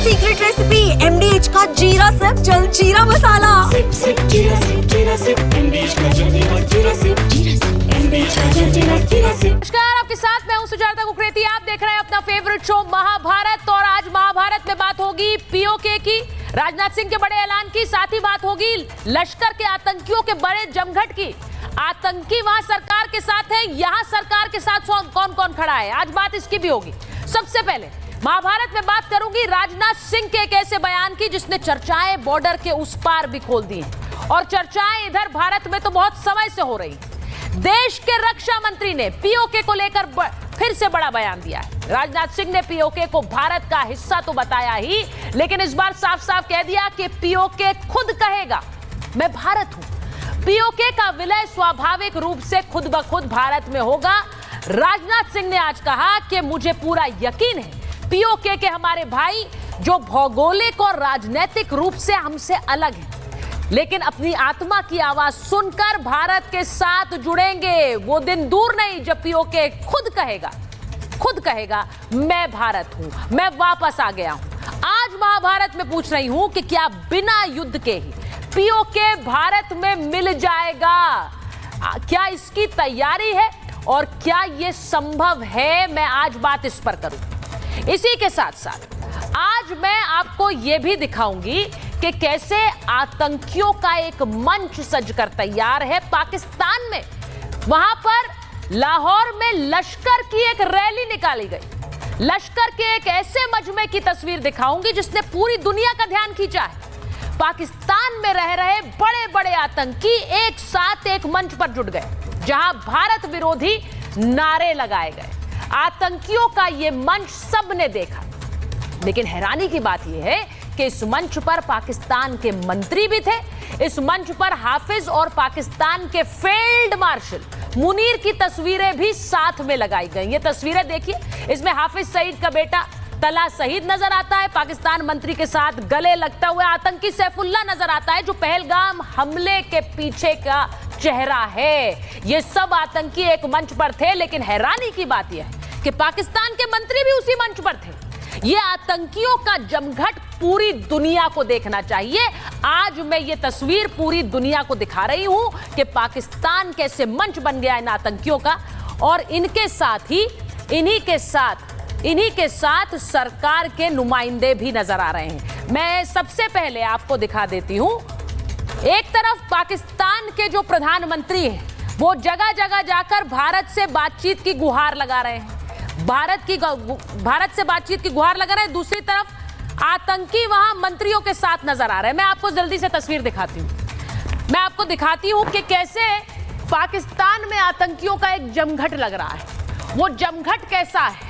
Secret recipe MDH का जीरा SIP जल जीरा मसाला। सिप सिप जीरा सिप MDH का जल जीरा सिप MDH का जल जीरा सिप। नमस्कार, आपके साथ मैं हूं सुजाता कुकरेती। आप देख रहे हैं अपना फेवरेट शो महाभारत और आज महाभारत में बात होगी POK की, राजनाथ सिंह के बड़े ऐलान की, साथ ही बात होगी लश्कर के आतंकियों के बड़े जमघट की। आतंकी वहां सरकार के साथ है, यहां सरकार के साथ कौन कौन खड़ा है, आज बात इसकी भी होगी। सबसे पहले महाभारत में बात करूंगी राजनाथ सिंह के एक ऐसे बयान की जिसने चर्चाएं बॉर्डर के उस पार भी खोल दी हैं और चर्चाएं इधर भारत में तो बहुत समय से हो रही। देश के रक्षा मंत्री ने POK को लेकर फिर से बड़ा बयान दिया है। राजनाथ सिंह ने POK को भारत का हिस्सा तो बताया ही, लेकिन इस बार साफ साफ कह दिया कि POK खुद कहेगा मैं भारत हूं। POK का विलय स्वाभाविक रूप से खुद ब खुद भारत में होगा। राजनाथ सिंह ने आज कहा कि मुझे पूरा यकीन है POK के हमारे भाई जो भौगोलिक और राजनीतिक रूप से हमसे अलग हैं, लेकिन अपनी आत्मा की आवाज सुनकर भारत के साथ जुड़ेंगे। वो दिन दूर नहीं जब POK खुद कहेगा मैं भारत हूं, मैं वापस आ गया हूं। आज महाभारत में पूछ रही हूं कि क्या बिना युद्ध के ही POK भारत में मिल जाएगा? क्या इसकी तैयारी है और क्या यह संभव है? मैं आज बात इस पर करूं। इसी के साथ साथ आज मैं आपको यह भी दिखाऊंगी कि कैसे आतंकियों का एक मंच सजकर तैयार है पाकिस्तान में। वहां पर लाहौर में लश्कर की एक रैली निकाली गई। लश्कर के एक ऐसे मजमे की तस्वीर दिखाऊंगी जिसने पूरी दुनिया का ध्यान खींचा है। पाकिस्तान में रह रहे बड़े बड़े आतंकी एक साथ एक मंच पर जुट गए जहां भारत विरोधी नारे लगाए गए। आतंकियों का यह मंच सबने देखा, लेकिन हैरानी की बात यह है कि इस मंच पर पाकिस्तान के मंत्री भी थे। इस मंच पर हाफिज और पाकिस्तान के फील्ड मार्शल मुनीर की तस्वीरें भी साथ में लगाई गई। ये तस्वीरें देखिए, इसमें हाफिज सईद का बेटा तलहा शहीद नजर आता है, पाकिस्तान मंत्री के साथ गले लगता हुआ आतंकी सैफुल्लाह नजर आता है जो पहलगाम हमले के पीछे का चेहरा है। ये सब आतंकी एक मंच पर थे, लेकिन हैरानी की बात यह है कि पाकिस्तान के मंत्री भी उसी मंच पर थे। ये आतंकियों का जमघट पूरी दुनिया को देखना चाहिए। आज मैं ये तस्वीर पूरी दुनिया को दिखा रही हूं कि पाकिस्तान कैसे मंच बन गया इन आतंकियों का, और इनके साथ ही इन्हीं के साथ सरकार के नुमाइंदे भी नजर आ रहे हैं। मैं सबसे पहले आपको दिखा देती हूं। एक तरफ पाकिस्तान के जो प्रधानमंत्री हैं वो जगह जगह जाकर भारत से बातचीत की गुहार लगा रहे हैं, भारत से बातचीत की गुहार लगा रहे हैं। दूसरी तरफ आतंकी वहां मंत्रियों के साथ नजर आ रहे हैं। मैं आपको जल्दी से तस्वीर दिखाती हूं। मैं आपको दिखाती हूं कि कैसे पाकिस्तान में आतंकियों का एक जमघट लग रहा है। वो जमघट कैसा है?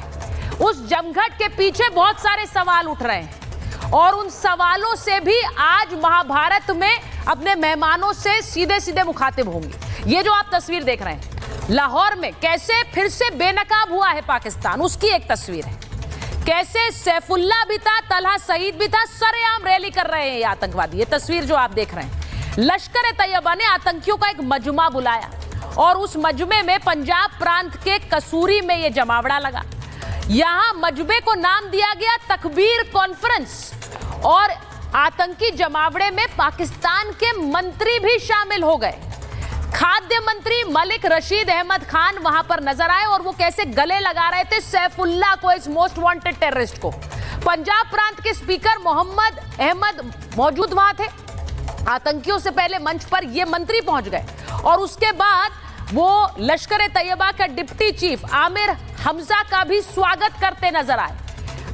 उस जमघट के पीछे बहुत सारे सवाल उठ रहे हैं और उन सवालों से भी आज महाभारत में अपने मेहमानों से सीधे सीधे मुखातिब होंगे। ये जो आप तस्वीर देख रहे हैं लाहौर में कैसे फिर से बेनकाब हुआ है पाकिस्तान, उसकी एक तस्वीर है। कैसे सैफुल्लाह भी था, तलहा शहीद भी था, सरेआम रैली कर रहे हैं ये आतंकवादी। ये तस्वीर जो आप देख रहे हैं, लश्कर-ए-तैयबा ने आतंकियों का एक मजमा बुलाया और उस मजमे में पंजाब प्रांत के कसूरी में ये जमावड़ा लगा। यहां मजमे को नाम दिया गया तकबीर कॉन्फ्रेंस और आतंकी जमावड़े में पाकिस्तान के मंत्री भी शामिल हो गए। खाद्य मंत्री मलिक रशीद अहमद खान वहां पर नजर आए और वो कैसे गले लगा रहे थे सैफुल्लाह को, इस मोस्ट वांटेड टेररिस्ट को। पंजाब प्रांत के स्पीकर मोहम्मद अहमद मौजूद वहां थे। आतंकियों से पहले मंच पर ये मंत्री पहुंच गए और उसके बाद वो लश्कर-ए-तैयबा का डिप्टी चीफ आमिर हमजा का भी स्वागत करते नजर आए।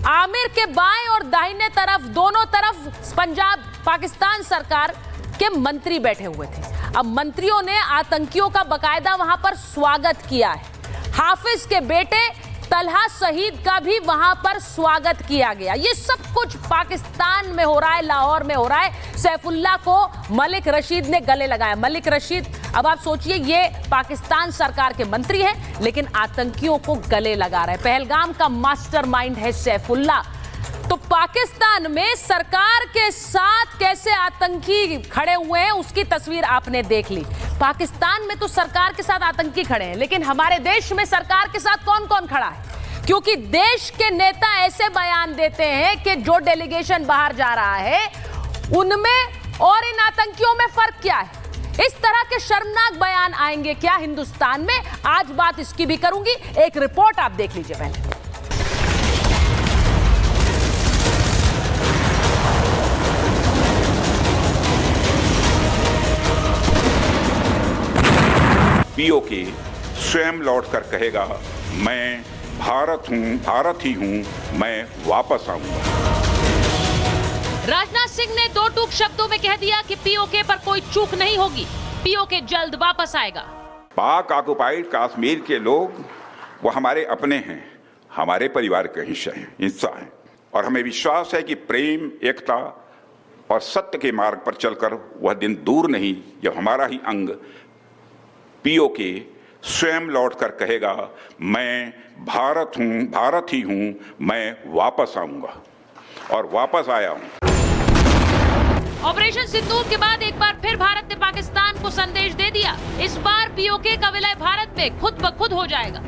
आमिर के बाएं और दाहिने तरफ, दोनों तरफ पंजाब पाकिस्तान सरकार के मंत्री बैठे हुए थे। अब मंत्रियों ने आतंकियों का बकायदा वहां पर स्वागत किया है। हाफिज के बेटे तलहा शहीद का भी वहां पर स्वागत किया गया। ये सब कुछ पाकिस्तान में हो रहा है, लाहौर में हो रहा है। सैफुल्लाह को मलिक रशीद ने गले लगाया। मलिक रशीद, अब आप सोचिए, ये पाकिस्तान सरकार के मंत्री हैं लेकिन आतंकियों को गले लगा रहे हैं। पहलगाम का मास्टरमाइंड है सैफुल्लाह। तो पाकिस्तान में सरकार के साथ कैसे आतंकी खड़े हुए हैं उसकी तस्वीर आपने देख ली। पाकिस्तान में तो सरकार के साथ आतंकी खड़े हैं, लेकिन हमारे देश में सरकार के साथ कौन कौन खड़ा है? क्योंकि देश के नेता ऐसे बयान देते हैं कि जो डेलीगेशन बाहर जा रहा है उनमें और इन आतंकियों में फर्क क्या है। इस तरह के शर्मनाक बयान आएंगे क्या हिंदुस्तान में? आज बात इसकी भी करूंगी। एक रिपोर्ट आप देख लीजिए पहले। पीओके स्वयं लौटकर कहेगा, मैं भारत हूं, भारत ही हूं, मैं वापस आऊंगा। राजनाथ सिंह ने दो टूक शब्दों में कह दिया कि पीओके पर कोई चूक नहीं होगी, पीओके जल्द वापस आएगा। पाक ऑक्युपाइड कश्मीर के लोग वो हमारे अपने हैं, हमारे परिवार का हिस्सा हैं और हमें विश्वास है कि प्रेम, एकता और सत्य के मार्ग पर चलकर वह दिन दूर नहीं जब हमारा ही अंग पीओके स्वयं लौटकर कहेगा, मैं भारत हूं, भारत ही हूं, मैं वापस आऊंगा और वापस आया हूं। ऑपरेशन सिंदूर के बाद एक बार फिर भारत ने पाकिस्तान को संदेश दे दिया। इस बार पीओके का विलय भारत में खुद ब खुद हो जाएगा।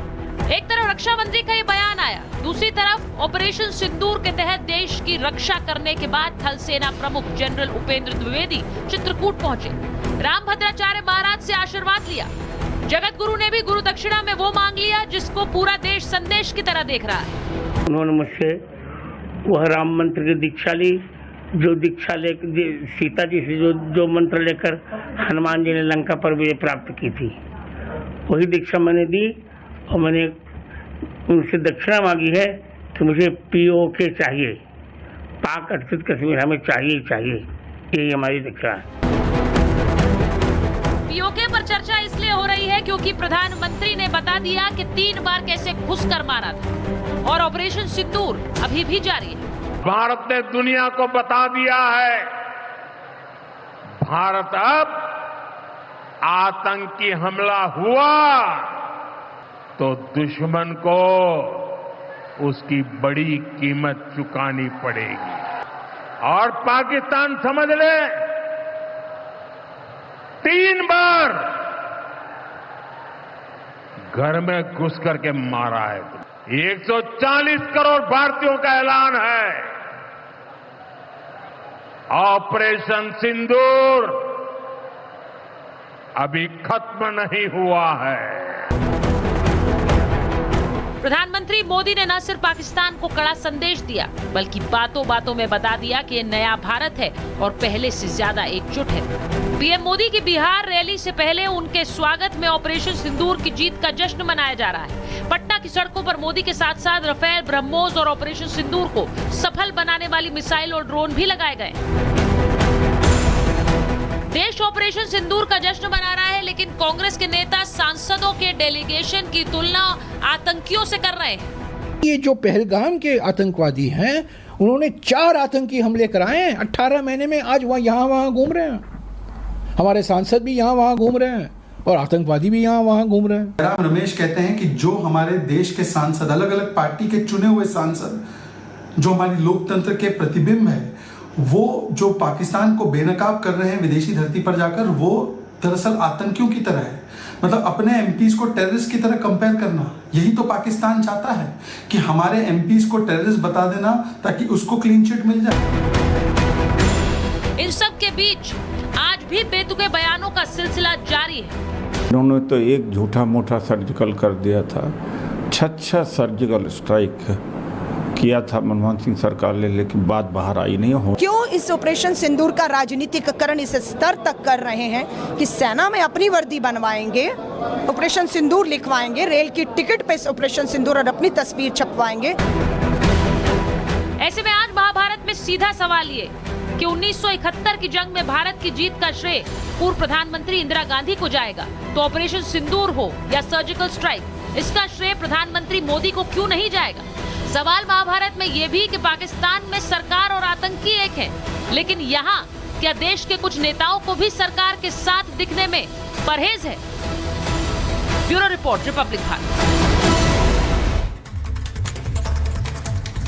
एक तरफ रक्षा मंत्री का ये बयान आया, दूसरी तरफ ऑपरेशन सिंदूर के तहत देश की रक्षा करने के बाद थल सेना प्रमुख जनरल उपेंद्र द्विवेदी चित्रकूट पहुंचे। रामभद्राचार्य महाराज से आशीर्वाद लिया। जगत गुरु ने भी गुरु दक्षिणा में वो मांग लिया जिसको पूरा देश संदेश की तरह देख रहा है। उन्होंने मुझसे वह राम मंत्र की दीक्षा ली, जो दीक्षा ले सीता जी से जो मंत्र लेकर हनुमान जी ने लंका पर विजय प्राप्त की थी, वही दीक्षा मैंने दी और मैंने उनसे दक्षिणा मांगी है कि मुझे पीओके चाहिए, पाक अधिकृत कश्मीर हमें चाहिए चाहिए, यही हमारी दीक्षा है। पीओके पर चर्चा इसलिए हो रही है क्योंकि प्रधानमंत्री ने बता दिया कि 3 बार कैसे घुसकर मारा था और ऑपरेशन सिंदूर अभी भी जारी है। भारत ने दुनिया को बता दिया है, भारत अब आतंकी हमला हुआ तो दुश्मन को उसकी बड़ी कीमत चुकानी पड़ेगी। और पाकिस्तान समझ ले, 3 बार घर में घुस करके मारा है। 140 करोड़ भारतीयों का ऐलान है। ऑपरेशन सिंदूर अभी खत्म नहीं हुआ है। प्रधानमंत्री मोदी ने न सिर्फ पाकिस्तान को कड़ा संदेश दिया बल्कि बातों बातों में बता दिया कि ये नया भारत है और पहले से ज्यादा एकजुट है। पीएम मोदी की बिहार रैली से पहले उनके स्वागत में ऑपरेशन सिंदूर की जीत का जश्न मनाया जा रहा है। पटना की सड़कों पर मोदी के साथ साथ राफेल, ब्रह्मोस और ऑपरेशन सिंदूर को सफल बनाने वाली मिसाइल और ड्रोन भी लगाए गए। देश ऑपरेशन सिंदूर का जश्न मना रहा है, लेकिन कांग्रेस के नेता सांसदों के डेलीगेशन की तुलना आतंकियों से कर रहे हैं। ये जो पहलगाम के आतंकवादी हैं, उन्होंने 4 आतंकी हमले कराए हैं 18 महीने में। आज वहाँ यहाँ वहाँ घूम रहे हैं, हमारे सांसद भी यहाँ वहाँ घूम रहे हैं और आतंकवादी भी यहाँ वहाँ घूम रहे हैं। राम रमेश कहते हैं कि जो हमारे देश के सांसद, अलग अलग पार्टी के चुने हुए सांसद, जो हमारी लोकतंत्र के प्रतिबिंब है, वो जो पाकिस्तान को बेनकाब कर रहे हैं विदेशी धरती पर जाकर, वो दरअसल आतंकियों की तरह है। मतलब अपने एमपीज को टेररिस्ट की तरह कंपेयर करना, यही तो पाकिस्तान चाहता है कि हमारे एमपीज को टेररिस्ट बता देना ताकि उसको क्लीन चिट मिल जाए। इन सब के बीच आज भी बेतुके बयानों का सिलसिला जारी है। उन्होंने तो एक झूठा मोटा सर्जिकल कर दिया था, 6 सर्जिकल स्ट्राइक किया था मनमोहन सिंह सरकार ने, लेकिन बात बाहर आई नहीं हो। क्यों इस ऑपरेशन सिंदूर का राजनीतिकरण इस स्तर तक कर रहे हैं कि सेना में अपनी वर्दी बनवाएंगे, ऑपरेशन सिंदूर लिखवाएंगे, रेल की टिकट पे ऑपरेशन सिंदूर और अपनी तस्वीर छपवाएंगे। ऐसे में आज महाभारत में सीधा सवाल ये कि 1971 की जंग में भारत की जीत का श्रेय पूर्व प्रधानमंत्री इंदिरा गांधी को जाएगा, तो ऑपरेशन सिंदूर हो या सर्जिकल स्ट्राइक, इसका श्रेय प्रधानमंत्री मोदी को क्यों नहीं जाएगा? सवाल महाभारत में ये भी कि पाकिस्तान में सरकार और आतंकी एक है, लेकिन यहाँ क्या देश के कुछ नेताओं को भी सरकार के साथ दिखने में परहेज है? Bureau report, Republic Bharat.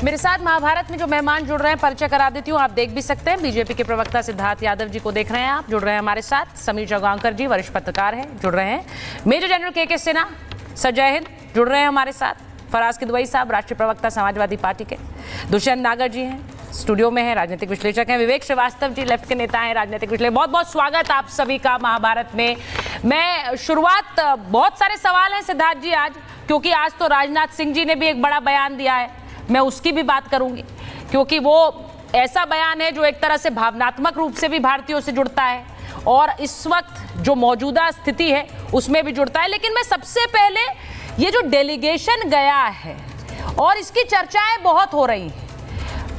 मेरे साथ महाभारत में जो मेहमान जुड़ रहे हैं परिचय करा देती हूँ, आप देख भी सकते हैं। बीजेपी के प्रवक्ता सिद्धार्थ यादव जी को देख रहे हैं आप, जुड़ रहे हैं हमारे साथ। समीर जगांवकर जी वरिष्ठ पत्रकार हैं, जुड़ रहे हैं। मेजर जनरल के सिन्हा, सर जय हिंद, जुड़ रहे हैं हमारे साथ। फराज किदवई साहब राष्ट्रीय प्रवक्ता समाजवादी पार्टी के, दुष्यंत नागर जी हैं स्टूडियो में हैं, राजनीतिक विश्लेषक हैं, विवेक श्रीवास्तव जी लेफ्ट के नेता हैं, राजनीतिक विश्लेषक। बहुत बहुत स्वागत आप सभी का महाभारत में। मैं शुरुआत, बहुत सारे सवाल हैं सिद्धार्थ जी आज, क्योंकि आज तो राजनाथ सिंह जी ने भी एक बड़ा बयान दिया है, मैं उसकी भी बात करूंगी, क्योंकि वो ऐसा बयान है जो एक तरह से भावनात्मक रूप से भी भारतीयों से जुड़ता है और इस वक्त जो मौजूदा स्थिति है उसमें भी जुड़ता है। लेकिन मैं सबसे पहले ये जो डेलीगेशन गया है और इसकी चर्चाएं बहुत हो रही हैं,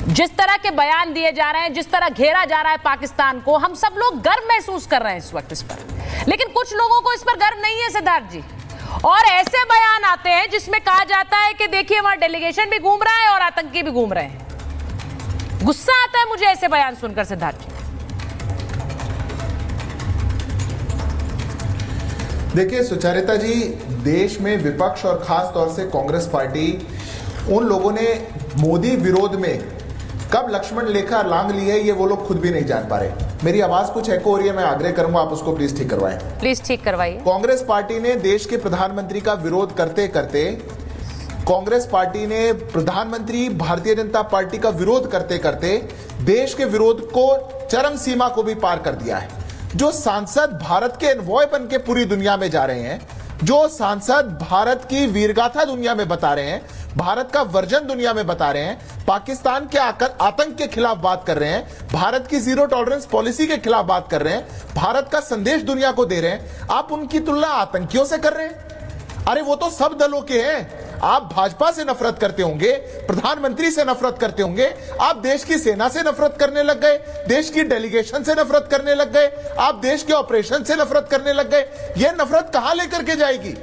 जिस तरह के बयान दिए जा रहे हैं, जिस तरह घेरा जा रहा है पाकिस्तान को, हम सब लोग गर्व महसूस कर रहे हैं इस वक्त इस पर, लेकिन कुछ लोगों को इस पर गर्व नहीं है सिद्धार्थ जी। और ऐसे बयान आते हैं जिसमें कहा जाता है कि देखिए वहां डेलीगेशन भी घूम रहा है और आतंकी भी घूम रहे हैं। गुस्सा आता है मुझे ऐसे बयान सुनकर सिद्धार्थ जी। देखिए सुचारिता जी, देश में विपक्ष और खास तौर से कांग्रेस पार्टी, उन लोगों ने मोदी विरोध में कब लक्ष्मण रेखा लांघ ली है ये वो लोग खुद भी नहीं जान पा रहे। मेरी आवाज कुछ एको हो रही है, मैं आग्रह करूंगा आप उसको प्लीज ठीक करवाएं। प्लीज ठीक करवाइए। कांग्रेस पार्टी ने देश के प्रधानमंत्री का विरोध करते करते, कांग्रेस पार्टी ने प्रधानमंत्री भारतीय जनता पार्टी का विरोध करते करते देश के विरोध को चरम सीमा को भी पार कर दिया है। जो सांसद भारत के एनवॉय बन के पूरी दुनिया में जा रहे हैं, जो सांसद भारत की वीरगाथा दुनिया में बता रहे हैं, भारत का वर्जन दुनिया में बता रहे हैं, पाकिस्तान के आतंक के खिलाफ बात कर रहे हैं, भारत की जीरो टॉलरेंस पॉलिसी के खिलाफ बात कर रहे हैं, भारत का संदेश दुनिया को दे रहे हैं, आप उनकी तुलना आतंकियों से कर रहे हैं? अरे वो तो सब दलों के हैं। आप भाजपा से नफरत करते होंगे, प्रधानमंत्री से नफरत करते होंगे, आप देश की सेना से नफरत करने लग गए, देश की डेलीगेशन से नफरत करने लग गए, आप देश के ऑपरेशन से नफरत करने लग गए। यह नफरत कहां लेकर के जाएगी?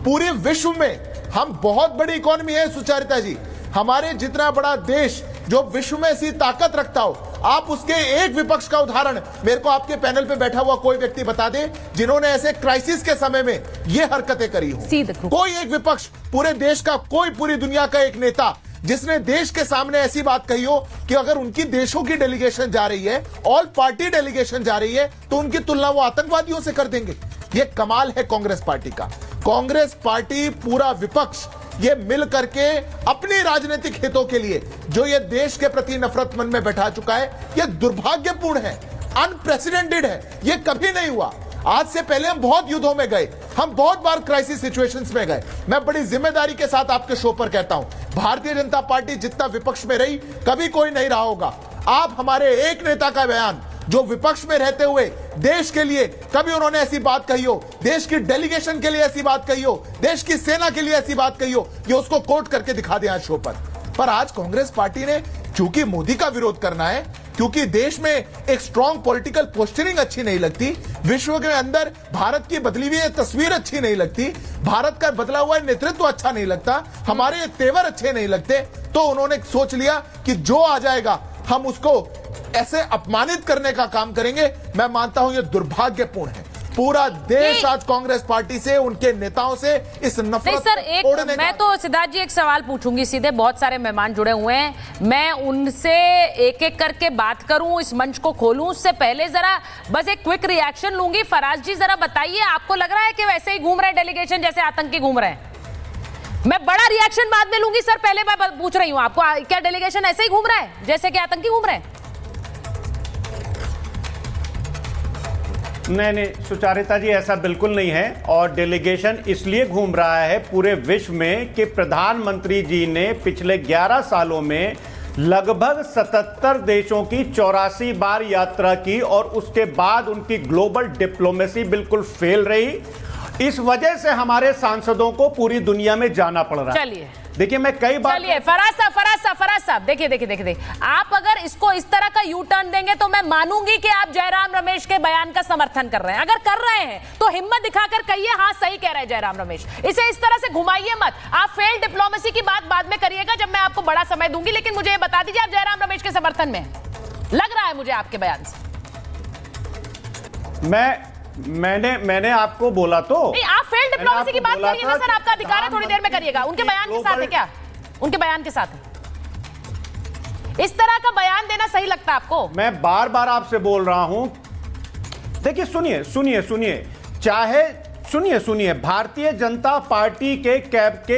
पूरे विश्व में हम बहुत बड़ी इकोनॉमी है सुचारिता जी, हमारे जितना बड़ा देश जो विश्व में ऐसी ताकत रखता हो, आप उसके एक विपक्ष का उदाहरण मेरे को आपके पैनल पे बैठा हुआ कोई व्यक्ति बता दे जिन्होंने ऐसे क्राइसिस के समय में ये हरकतें करी हो। कोई एक विपक्ष, पूरे देश का कोई, पूरी दुनिया का एक नेता जिसने देश के सामने ऐसी बात कही हो कि अगर उनकी देशों की डेलीगेशन जा रही है, ऑल पार्टी डेलीगेशन जा रही है, तो उनकी तुलना वो आतंकवादियों से कर देंगे। ये कमाल है कांग्रेस पार्टी का। कांग्रेस पार्टी, पूरा विपक्ष, ये मिल करके अपनी राजनीतिक हितों के लिए जो ये देश के प्रति नफरत मन में बैठा चुका है, ये दुर्भाग्यपूर्ण है, अनप्रेसिडेंटेड है, ये कभी नहीं हुआ। आज से पहले हम बहुत युद्धों में गए, हम बहुत बार क्राइसिस सिचुएशंस में गए। मैं बड़ी जिम्मेदारी के साथ आपके शो पर कहता हूं, भारतीय जनता पार्टी जितना विपक्ष में रही कभी कोई नहीं रहा होगा। आप हमारे एक नेता का बयान जो विपक्ष में रहते हुए देश के लिए कभी उन्होंने ऐसी बात कही हो, देश की डेलीगेशन के लिए ऐसी बात कही हो, देश की सेना के लिए ऐसी बात कही हो, ये उसको कोट करके दिखा दिया शो पर आज कांग्रेस पार्टी ने, क्योंकि मोदी का विरोध करना है, क्योंकि देश में एक स्ट्रॉन्ग पॉलिटिकल पोस्चरिंग अच्छी नहीं लगती, विश्व के अंदर भारत की बदली हुई तस्वीर अच्छी नहीं लगती, भारत का बदला हुआ नेतृत्व अच्छा नहीं लगता, हमारे तेवर अच्छे नहीं लगते, तो उन्होंने सोच लिया कि जो आ जाएगा हम उसको ऐसे अपमानित करने का काम करेंगे। मैं मानता हूं यह दुर्भाग्यपूर्ण है। पूरा देश आज कांग्रेस पार्टी से, उनके नेताओं से इस नफरत सर, मैं तो सिद्धार्थ जी एक सवाल पूछूंगी सीधे, बहुत सारे मेहमान जुड़े हुए हैं, मैं उनसे एक एक करके बात करूं, इस मंच को खोलूं, उससे पहले जरा बस एक क्विक रिएक्शन लूंगी। फराज जी जरा बताइए, आपको लग रहा है कि वैसे ही घूम रहे डेलीगेशन जैसे आतंकी घूम रहे हैं? मैं बड़ा रिएक्शन बाद में लूंगी सर, पहले मैं पूछ रही हूं आपको, क्या डेलीगेशन ऐसे ही घूम रहा है जैसे कि आतंकी घूम रहे हैं? नहीं, सुचारिता जी ऐसा बिल्कुल नहीं है। और डेलीगेशन इसलिए घूम रहा है पूरे विश्व में कि प्रधानमंत्री जी ने पिछले 11 सालों में लगभग 77 देशों की 84 बार यात्रा की और उसके बाद उनकी ग्लोबल डिप्लोमेसी बिल्कुल फेल रही। इस वजह से हमारे सांसदों को पूरी दुनिया में जाना पड़ रहा है। चलिए देखिए, मैं कई बार, चलिए फराज साहब देखिए, आप अगर इसको इस तरह का यू टर्न देंगे तो मैं मानूंगी कि आप जयराम रमेश के बयान का समर्थन कर रहे हैं। अगर कर रहे हैं तो हिम्मत दिखाकर कहिए हाँ सही कह रहे हैं जयराम रमेश, इसे इस तरह से घुमाइए मत। आप फेल डिप्लोमेसी की बात बाद में करिएगा जब मैं आपको बड़ा समय दूंगी, लेकिन मुझे ये बता दीजिए आप जयराम रमेश के समर्थन में लग रहा है मुझे आपके बयान से। मैंने आपको बोला तो नहीं, आप फेल डिप्लोमेसी की बात करिए ना सर, आपका अधिकार है, थोड़ी देर में करिएगा। उनके बयान के साथ है क्या? उनके बयान के साथ है? इस तरह का बयान देना सही लगता है आपको? मैं बार बार आपसे बोल रहा हूं, देखिए सुनिए, चाहे सुनिए सुनिए, भारतीय जनता पार्टी के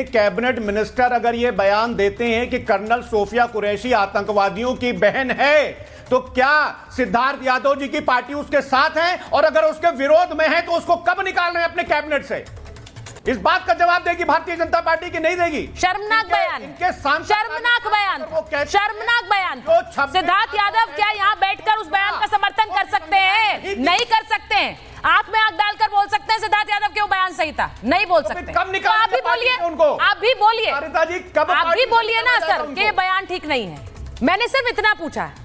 कैबिनेट मिनिस्टर अगर ये बयान देते हैं कि कर्नल सोफिया कुरैशी आतंकवादियों की बहन है, तो क्या सिद्धार्थ यादव जी की पार्टी उसके साथ है? और अगर उसके विरोध में है तो उसको कब निकाल रहे हैं अपने कैबिनेट से? इस बात का जवाब देगी भारतीय जनता पार्टी की नहीं देगी? शर्मनाक बयान, इनके शर्मनाक बयान, शर्मनाक बयान। सिद्धार्थ यादव क्या यहाँ बैठकर उस बयान का समर्थन कर सकते हैं? नहीं कर सकते हैं। आप में आंख डालकर बोल सकते हैं सिद्धार्थ यादव के वो बयान सही था? नहीं बोल सकते। कब निकाल? आप भी बोलिए, आप भी बोलिए, आप भी बोलिए ना सर कि ये बयान ठीक नहीं है। मैंने सिर्फ इतना पूछा है।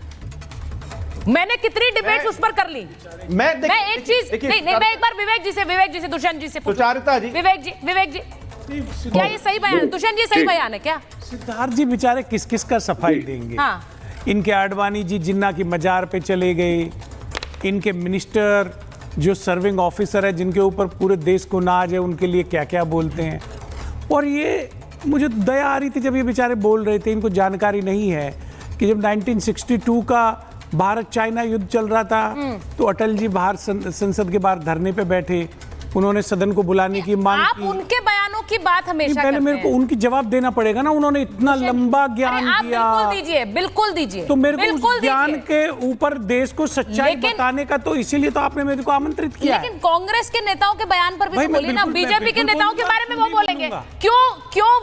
मैंने कितनी डिबेट उस पर कर ली। मैं एक चीज नहीं, मैं एक बार विवेक जी से दुष्यंत जी से सुचारिता जी, विवेक जी क्या ये सही बयान है? दुष्यंत जी सही बयान है क्या? सिद्धार्थ जी बेचारे किस किस का सफाई देंगे? हाँ। इनके आडवाणी जी जिन्ना की मजार पे चले गए, इनके मिनिस्टर जो सर्विंग ऑफिसर है जिनके ऊपर पूरे देश को नाज है, उनके लिए क्या क्या बोलते हैं। और ये मुझे दया आ रही थी जब ये बेचारे बोल रहे थे, इनको जानकारी नहीं है कि जब 1962 का भारत चाइना युद्ध चल रहा था तो अटल जी बाहर संसद के बाहर धरने पे बैठे, उन्होंने सदन को बुलाने की मांग की। आप उनके बयानों की बात हमेशा पहले मेरे को उनकी जवाब देना पड़ेगा ना, उन्होंने इतना लंबा ज्ञान दिया। बिल्कुल दीजिए तो मेरे को उस ज्ञान के ऊपर देश को सच्चाई बताने का, तो इसीलिए तो आपने मेरे को आमंत्रित किया। लेकिन कांग्रेस के नेताओं के बयान पर भी तो बोलिए ना, बीजेपी के नेताओं के बारे में वो बोलेंगे क्यों?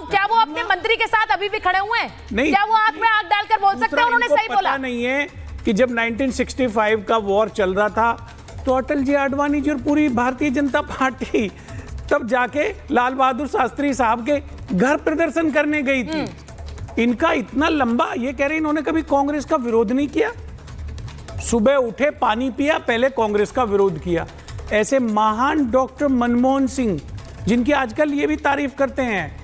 क्या वो अपने मंत्री के साथ अभी भी खड़े हुए हैं? क्या वो आंख में आंख डालकर बोल सकते हैं उन्होंने सही बोला? नहीं है कि जब 1965 का वॉर चल रहा था तो अटल जी, आडवाणी जी और पूरी भारतीय जनता पार्टी तब जाके लाल बहादुर शास्त्री साहब के घर प्रदर्शन करने गई थी। इनका इतना लंबा, ये कह रहे इन्होंने कभी कांग्रेस का विरोध नहीं किया। सुबह उठे, पानी पिया, पहले कांग्रेस का विरोध किया। ऐसे महान डॉक्टर मनमोहन सिंह, जिनकी आजकल ये भी तारीफ करते हैं,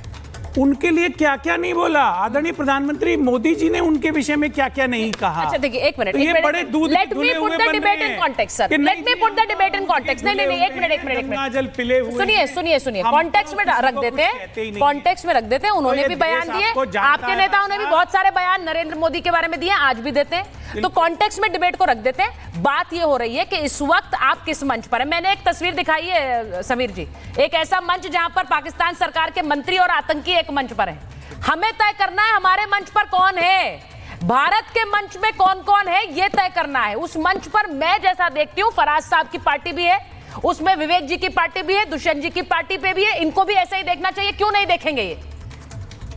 उनके लिए क्या क्या नहीं बोला। आदरणीय प्रधानमंत्री मोदी जी ने उनके विषय में क्या क्या नहीं कहा। अच्छा देखिए, एक मिनट, ये बड़े दूध let me put the debate in context sir, let me put the debate in context. नहीं, एक मिनट पिले हुए, सुनिए, कॉन्टेक्स्ट में रख देते हैं, कॉन्टेक्स्ट में रख देते हैं। उन्होंने भी बयान दिए, आपके नेताओं ने भी बहुत सारे बयान नरेंद्र मोदी के बारे में दिए, आज भी देते हैं, तो कॉन्टेक्स्ट में डिबेट को रख देते हैं। बात ये हो रही है कि इस वक्त आप किस मंच पर है। मैंने एक तस्वीर दिखाई है समीर जी, एक ऐसा मंच जहां पर पाकिस्तान सरकार के मंत्री और आतंकी एक मंच पर है। हमें तय करना है हमारे मंच पर कौन है, भारत के मंच में कौन कौन है, ये तय करना है। उस मंच पर मैं जैसा देखती हूं, फराज साहब की पार्टी भी है, उसमें विवेक जी की पार्टी भी है, दुष्यंत जी की पार्टी पे भी है। इनको भी ऐसे ही देखना चाहिए। क्यों नहीं देखेंगे?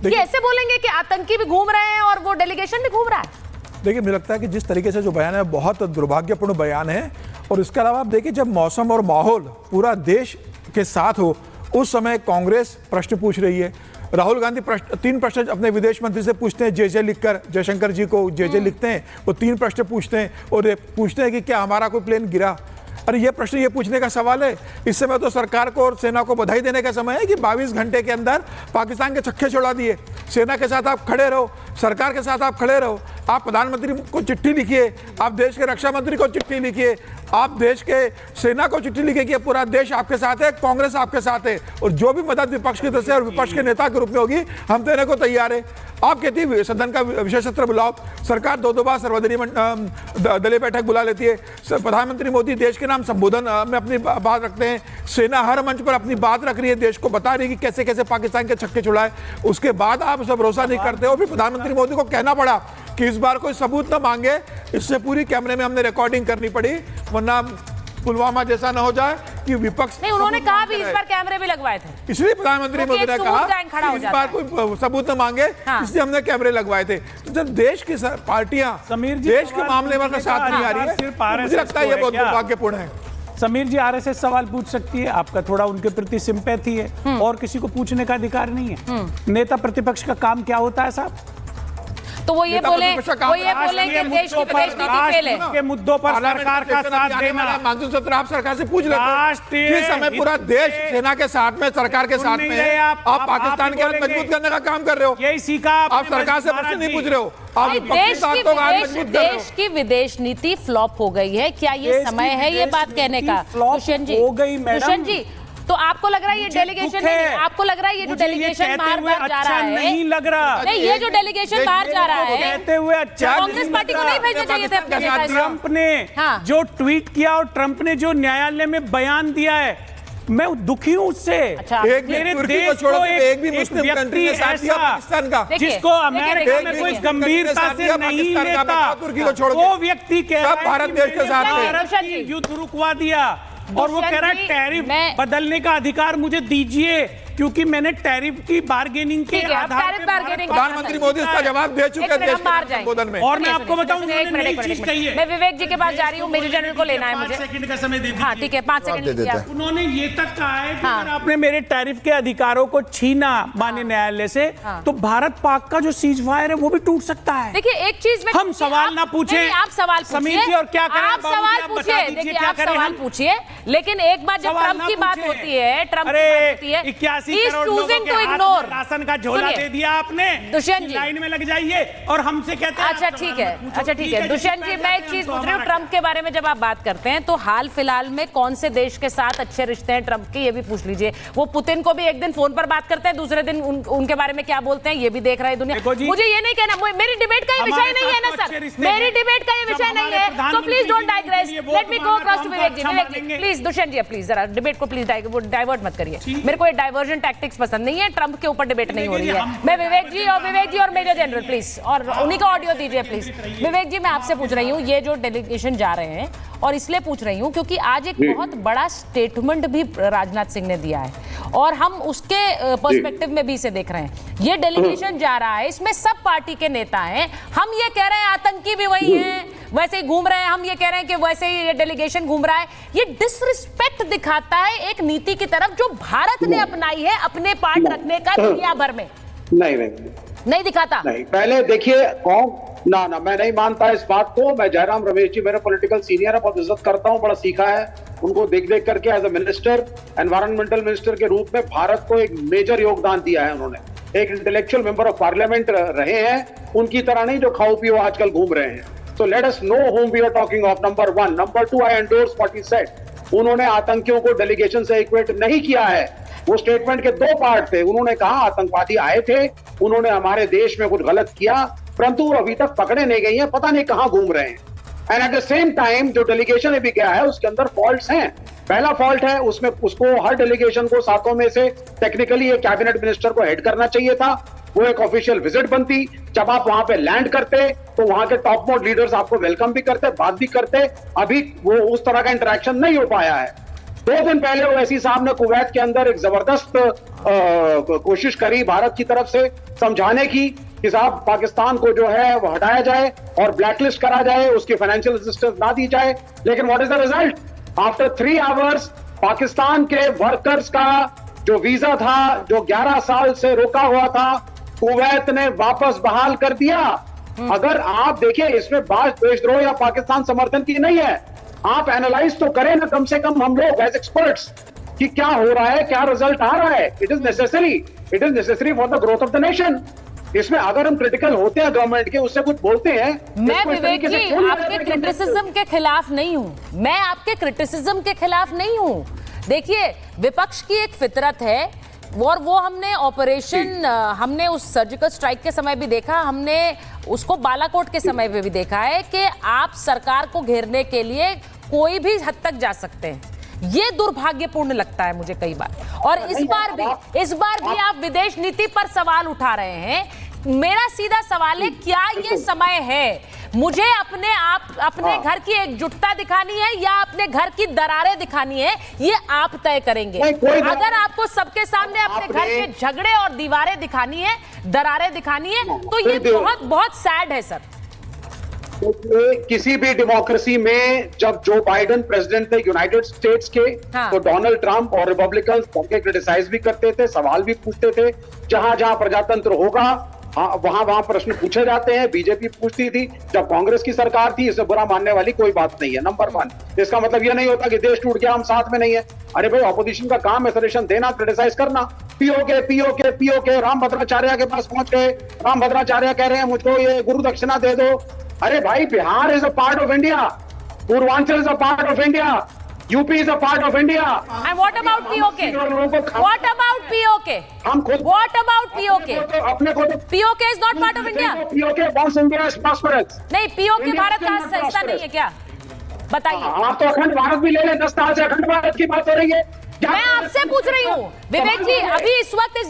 ये ऐसे बोलेंगे कि आतंकी भी घूम रहे हैं और वो डेलीगेशन भी घूम रहा है। देखिए, मुझे लगता है कि जिस तरीके से जो बयान है बहुत दुर्भाग्यपूर्ण बयान है। और इसके अलावा आप देखिए, जब मौसम और माहौल पूरा देश के साथ हो, उस समय कांग्रेस प्रश्न पूछ रही है। राहुल गांधी 3 प्रश्न अपने विदेश मंत्री से पूछते हैं, जे लिखकर, जयशंकर जी को जे लिखते हैं, वो 3 प्रश्न पूछते हैं और पूछते हैं कि क्या हमारा कोई प्लेन गिरा। अरे ये प्रश्न ये पूछने का सवाल है? इस समय तो सरकार को और सेना को बधाई देने का समय है कि 22 घंटे के अंदर पाकिस्तान के छक्के छोड़ा दिए। सेना के साथ आप खड़े रहो, सरकार के साथ आप खड़े रहो। आप प्रधानमंत्री को चिट्ठी लिखिए, आप देश के रक्षा मंत्री को चिट्ठी लिखिए, आप देश के सेना को चिट्ठी लिखिए कि पूरा देश आपके साथ है, कांग्रेस आपके साथ है, और जो भी मदद विपक्ष की तरफ से और विपक्ष के नेता के रूप में होगी हम देने को तैयार है। आप कहती है सदन का विशेष सत्र बुलाओ, सरकार 2 बार सर्वदलीय दलीय बैठक बुला लेती है। प्रधानमंत्री मोदी देश के नाम संबोधन में अपनी बात रखते हैं, सेना हर मंच पर अपनी बात रख रही है, देश को बता रही है कि कैसे कैसे पाकिस्तान के छक्के छुड़ाए। उसके बाद आप उसे भरोसा नहीं करते हो। फिर प्रधानमंत्री मोदी को कहना पड़ा कि इस बार कोई सबूत न मांगे, इससे पूरी कैमरे में हमने रिकॉर्डिंग करनी पड़ी, वरना पुलवामा जैसा न हो जाए कि विपक्ष नहीं। उन्होंने कहा भी इस बार कैमरे भी लगवाए थे, इसलिए प्रधानमंत्री मोदी ने कहा कि इस बार कोई सबूत न मांगे, इसलिए हमने कैमरे लगवाए थे। तो जब देश की पार्टियां देश के मामले में साथ नहीं आ रही है, मुझे लगता है ये बहुत दुर्भाग्यपूर्ण है। समीर जी, आरएसएस सवाल पूछ सकती है, आपका थोड़ा उनके प्रति सिंपैथी है, और किसी को पूछने का अधिकार नहीं है। नेता प्रतिपक्ष का काम क्या होता है साहब? तो वो ये बोले कि देश की विदेश नीति फेल है, के मुद्दों पर सरकार का साथ देना। मानसून सत्र आप सरकार से पूछ लेते, जिस समय पूरा देश सेना के साथ में, सरकार के साथ में है, आप पाकिस्तान के हाथ मजबूत करने का काम कर रहे हो। यही सीखा आप सरकार से प्रश्न नहीं पूछ रहे हो, आप देश की विदेश नीति फ्लॉप हो गई है। क्या ये समय है ये बात कहने का? दुष्यंत जी, हो गई दुष्यंत जी, तो आपको लग रहा है ये डेलीगेशन नहीं, आपको लग रहा है ये जो डेलीगेशन बाहर जा रहा है, नहीं लग रहा, नहीं, ये जो डेलीगेशन बाहर जा रहा है, कहते हुए अच्छा, कांग्रेस पार्टी को नहीं भेजने चाहिए थे अपने। ट्रंप ने जो ट्वीट किया और ट्रंप ने जो न्यायालय में बयान दिया है, मैं दुखी हूं उससे। एक मेरे तुर्की देश को छोड़ो, को एक भी मुस्लिम कंट्री ने साथ दिया पाकिस्तान का, जिसको अमेरिका में कोई गंभीरता से नहीं लेता, तुर्की को छोड़ वो व्यक्ति कह रहा है भारत देश के साथ भारत ने युद्ध रुकवा दिया और वो कह रहा है टैरिफ बदलने का अधिकार मुझे दीजिए क्योंकि मैंने टैरिफ की बार्गेनिंग के आधार पर प्रधानमंत्री मोदी इसका जवाब दे चुके हैं देश के संबोधन में। और मैं आपको बताऊं उन्होंने नई चीज कही है। मैं विवेक जी के पास जा रही हूँ, मेजर जनरल को लेना है मुझे। 5 सेकंड का समय दे दीजिए। हाँ ठीक है, 5 सेकंड। उन्होंने ये तक कहा है कि अगर आपने मेरे टैरिफ के अधिकारों को छीना माननीय न्यायालय से तो भारत पाक का जो सीज फायर है वो भी टूट सकता है। देखिए एक चीज में हम सवाल ना पूछे, आप सवाल समीर जी, और क्या करें आप सवाल पूछिए, देखिए आप सवाल पूछिए, लेकिन एक बार जब ट्रंप की बात होती है, ट्रंप की बात होती है, 81 करोड़ लोगों के हाथ में राशन का झोला दे दिया आपने, दुष्यंत जी लाइन में लग जाइए और हमसे कहते हैं। अच्छा ठीक है, अच्छा ठीक है दुष्यंत जी, मैं एक चीज पूछ रही हूँ, ट्रंप के बारे में जब आप बात करते हैं तो हाल फिलहाल में कौन से देश के साथ अच्छे रिश्ते हैं ट्रंप के, ये भी पूछ लीजिए। वो पुतिन को भी एक दिन फोन पर बात करते हैं, दूसरे दिन उनके बारे में क्या बोलते हैं ये भी देख रहा है दुनिया। मुझे ये नहीं कहना, मेरी डिबेट का ये विषय नहीं है ना सर, मेरी डिबेट का ये विषय नहीं है, तो please don't digress, let me go across to Vivek ji. Please Dushyant ji please जरा डिबेट को प्लीज डाइवर्ट मत करिए, मेरे को ये डाइवर्जन टैक्टिक्स पसंद नहीं है, ट्रंप के ऊपर डिबेट नहीं हो रही है। मैं विवेक जी और मेजर जनरल प्लीज, और उन्हीं का ऑडियो दीजिए प्लीज। विवेक जी मैं आपसे पूछ रही हूँ, ये जो डेलीगेशन जा रहे हैं, और इसलिए पूछ रही हूँ क्योंकि आज एक बहुत बड़ा स्टेटमेंट भी राजनाथ सिंह ने दिया है और हम उसके पर्सपेक्टिव में भी इसे देख रहे हैं। ये डेलीगेशन जा रहा है, इसमें सब पार्टी के नेता हैं, हम ये कह रहे हैं आतंकी भी वही हैं, वैसे ही घूम रहे हैं, हम ये कह रहे हैं कि वैसे ही ये डेलीगेशन घूम रहा है। ये डिसरिस्पेक्ट दिखाता है एक नीति की तरफ जो भारत ने अपनाई है अपने पार्ट रखने का दुनिया भर में। नहीं दिखाता। नहीं, पहले देखिए कौन ना मैं नहीं मानता इस बात को। मैं जयराम रमेश जी मेरे पॉलिटिकल सीनियर है, बहुत इज्जत करता हूं, बड़ा सीखा है उनको देख करके। As a minister, environmental minister के रूप में भारत को एक मेजर योगदान दिया है उन्होंने, एक इंटेलेक्चुअल मेंबर ऑफ पार्लियामेंट रहे हैं, उनकी तरह नहीं जो खाओ पियो आजकल घूम रहे हैं। So let us know whom we are talking of, number 1. Number 2, I endorse what he said. उन्होंने आतंकियों को डेलीगेशन से इक्वेट नहीं किया है। वो स्टेटमेंट के 2 पार्ट थे। उन्होंने कहा आतंकवादी आए थे, उन्होंने हमारे देश में कुछ गलत किया, परंतु वो अभी तक पकड़े नहीं गए हैं, पता नहीं कहां घूम रहे हैं। And at the same time जो डेलीगेशन अभी गया है उसके अंदर फॉल्ट्स हैं। पहला फॉल्ट है उसमें उसको हर डेलीगेशन को 7 में से टेक्निकली एक कैबिनेट मिनिस्टर को हेड करना चाहिए था, वो एक ऑफिशियल विजिट बनती। जब आप वहां पे लैंड करते तो वहां के टॉप मोस्ट लीडर्स आपको वेलकम भी करते, बात भी करते। अभी वो उस तरह का इंटरेक्शन नहीं हो पाया है। 2 दिन पहले ओवैसी साहब ने कुवैत के अंदर एक जबरदस्त कोशिश करी भारत की तरफ से समझाने की कि साहब पाकिस्तान को जो है वो हटाया जाए और ब्लैकलिस्ट करा जाए, उसकी फाइनेंशियल असिस्टेंस ना दी जाए। लेकिन what is the result? After 3 hours Pakistan के वर्कर्स का जो वीजा था, जो 11 साल से रोका हुआ था, कुवैत ने वापस बहाल कर दिया। अगर आप देखिए इसमें बात देशद्रोह या पाकिस्तान समर्थन की नहीं है, आप एनालाइज तो करें ना कम से कम हम लोग एज एक्सपर्ट्स कि क्या हो रहा है, क्या रिजल्ट आ रहा है। It is necessary for the growth of the nation. इसमें अगर हम क्रिटिकल होते हैं गवर्नमेंट के, उससे कुछ बोलते हैं। मैं विवेक जी आपके क्रिटिसिज्म के खिलाफ नहीं हूं, मैं आपके क्रिटिसिज्म के खिलाफ नहीं हूं। देखिए विपक्ष की एक फितरत है और वो हमने ऑपरेशन, हमने उस सर्जिकल स्ट्राइक के समय भी देखा, हमने उसको बालाकोट के समय पे भी देखा है कि आप सरकार को घेरने के लिए कोई भी हद तक जा सकते हैं। ये दुर्भाग्यपूर्ण लगता है मुझे कई बार। और इस बार भी आप विदेश नीति पर सवाल उठा रहे हैं। मेरा सीधा सवाल है, क्या ये समय है मुझे अपने घर की एकजुटता दिखानी है या अपने घर की दरारें दिखानी है? ये आप तय करेंगे। अगर आपको सबके सामने अपने घर के झगड़े और दीवारें दिखानी है, दरारें दिखानी है, तो ये बहुत बहुत सैड है सर। किसी भी डेमोक्रेसी में जब जो बाइडेन प्रेसिडेंट थे यूनाइटेड स्टेट्स के, तो डोनाल्ड ट्रंप और रिपब्लिकन्स उनके क्रिटिसाइज भी करते थे, सवाल भी पूछते थे। जहां जहां प्रजातंत्र होगा वहां प्रश्न पूछे जाते हैं। बीजेपी पूछती थी, जब कांग्रेस की सरकार थी, इसे बुरा मानने वाली कोई बात नहीं है। नंबर 1, इसका मतलब यह नहीं होता कि देश टूट गया हम साथ में नहीं है। अरे भाई ऑपोजिशन का काम है सजेशन देना, क्रिटिसाइज करना। पीओके राम भद्राचार्य के पास पहुंच गए। राम भद्राचार्य कह रहे हैं मुझको ये गुरु दक्षिणा दे दो। अरे भाई Bihar is a part of India, Purvanchal is a part of India, UP is a part of India. And what about POK? What about POK? हम खुद What about POK? अपने को POK is not part of India. POK wants India is prosperous. नहीं, POK Bharat का हिस्सा नहीं है क्या? बताइए। आप तो अखंड भारत भी ले लें, 10 साल से अखंड भारत की बात हो रही है। मैं आपसे पूछ रही हूँ विवेक जी, अभी इस वक्त इस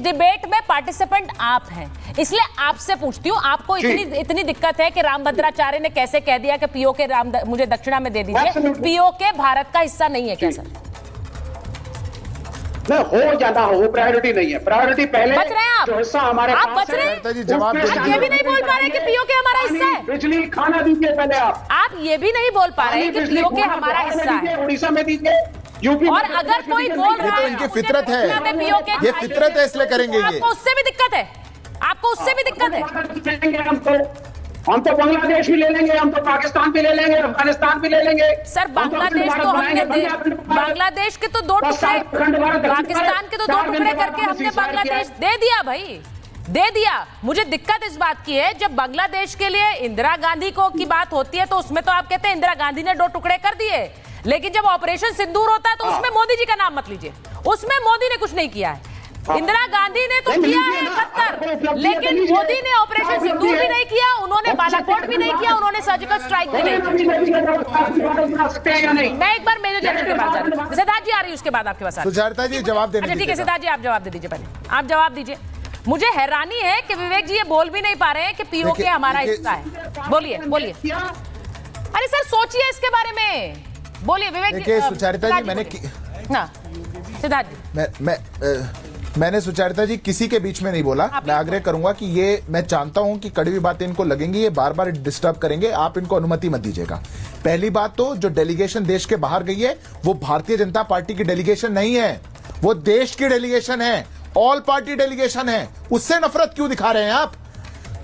डिबेट में पार्टिसिपेंट आप हैं, इसलिए आपसे पूछती हूँ, आपको इतनी दिक्कत है कि रामभद्राचार्य ने कैसे कह दिया कि पीओके मुझे दक्षिणा में दे दीजिए, पीओके भारत का हिस्सा नहीं है क्या सर? नहीं, हो या ना हो वो प्रायोरिटी नहीं है, प्रायोरिटी पहले बच रहे हैं आप, जो हिस्सा हमारे आप पास बच रहे हैं, है, ये भी नहीं बोल पा रहे कि पीओके हमारा हिस्सा है। बिजली खाना दीजिए पहले आप ये भी नहीं बोल पा रहे कि पीओके हमारा हिस्सा है। उड़ीसा में दीजिए, यूपी और अगर कोई बोल रहा है इनकी फितरत है, ये फितरत है, इसलिए करेंगे ये। आपको उससे भी दिक्कत है, आपको उससे भी दिक्कत है। हम तो बांग्लादेश भी ले लेंगे, हम तो पाकिस्तान भी ले लेंगे, अफगानिस्तान भी ले लेंगे। सर बांग्लादेश तो हमने बांग्लादेश के तो 2 टुकड़े, पाकिस्तान के तो 2 टुकड़े करके हमने बांग्लादेश दे दिया भाई, दे दिया। मुझे दिक्कत इस बात की है, जब बांग्लादेश के लिए इंदिरा गांधी को की बात होती है तो उसमें तो आप कहते हैं इंदिरा गांधी ने 2 टुकड़े कर दिए, लेकिन जब ऑपरेशन सिंदूर होता है तो उसमें मोदी जी का नाम मत लीजिए, उसमें मोदी ने कुछ नहीं किया है। इंदिरा गांधी ने तो किया है 71, लेकिन मोदी ने ऑपरेशन सिंदूर भी नहीं किया, उन्होंने बालाकोट भी नहीं किया, उन्होंने सर्जिकल स्ट्राइक भी नहीं किया। मैं एक बार मेजर जनरल के पास जा रही हूं, सिद्धार्थ जी आ रही है, उसके बाद आपके पास सुजाता जी जवाब देने दीजिए। ठीक है सिद्धार्थ जी, आप जवाब दे दीजिए, पहले आप जवाब दीजिए। मुझे हैरानी है कि विवेक जी ये बोल भी नहीं पा रहे हैं कि पीओके हमारा हिस्सा है। बोलिए बोलिए, अरे सर सोचिए इसके बारे में, बोलिए विवेक जी। सुचारिता जी मैंने सिद्धार्थ जी मैंने सुचारिता जी किसी के बीच में नहीं बोला। मैं आग्रह करूंगा कि ये मैं जानता हूं कि कड़वी बातें इनको लगेंगी, ये बार बार डिस्टर्ब करेंगे, आप इनको अनुमति मत दीजिएगा। पहली बात तो जो डेलीगेशन देश के बाहर गई है वो भारतीय जनता पार्टी की डेलीगेशन नहीं है, वो देश की डेलीगेशन है, ऑल पार्टी डेलीगेशन है, उससे नफरत क्यों दिखा रहे हैं आप?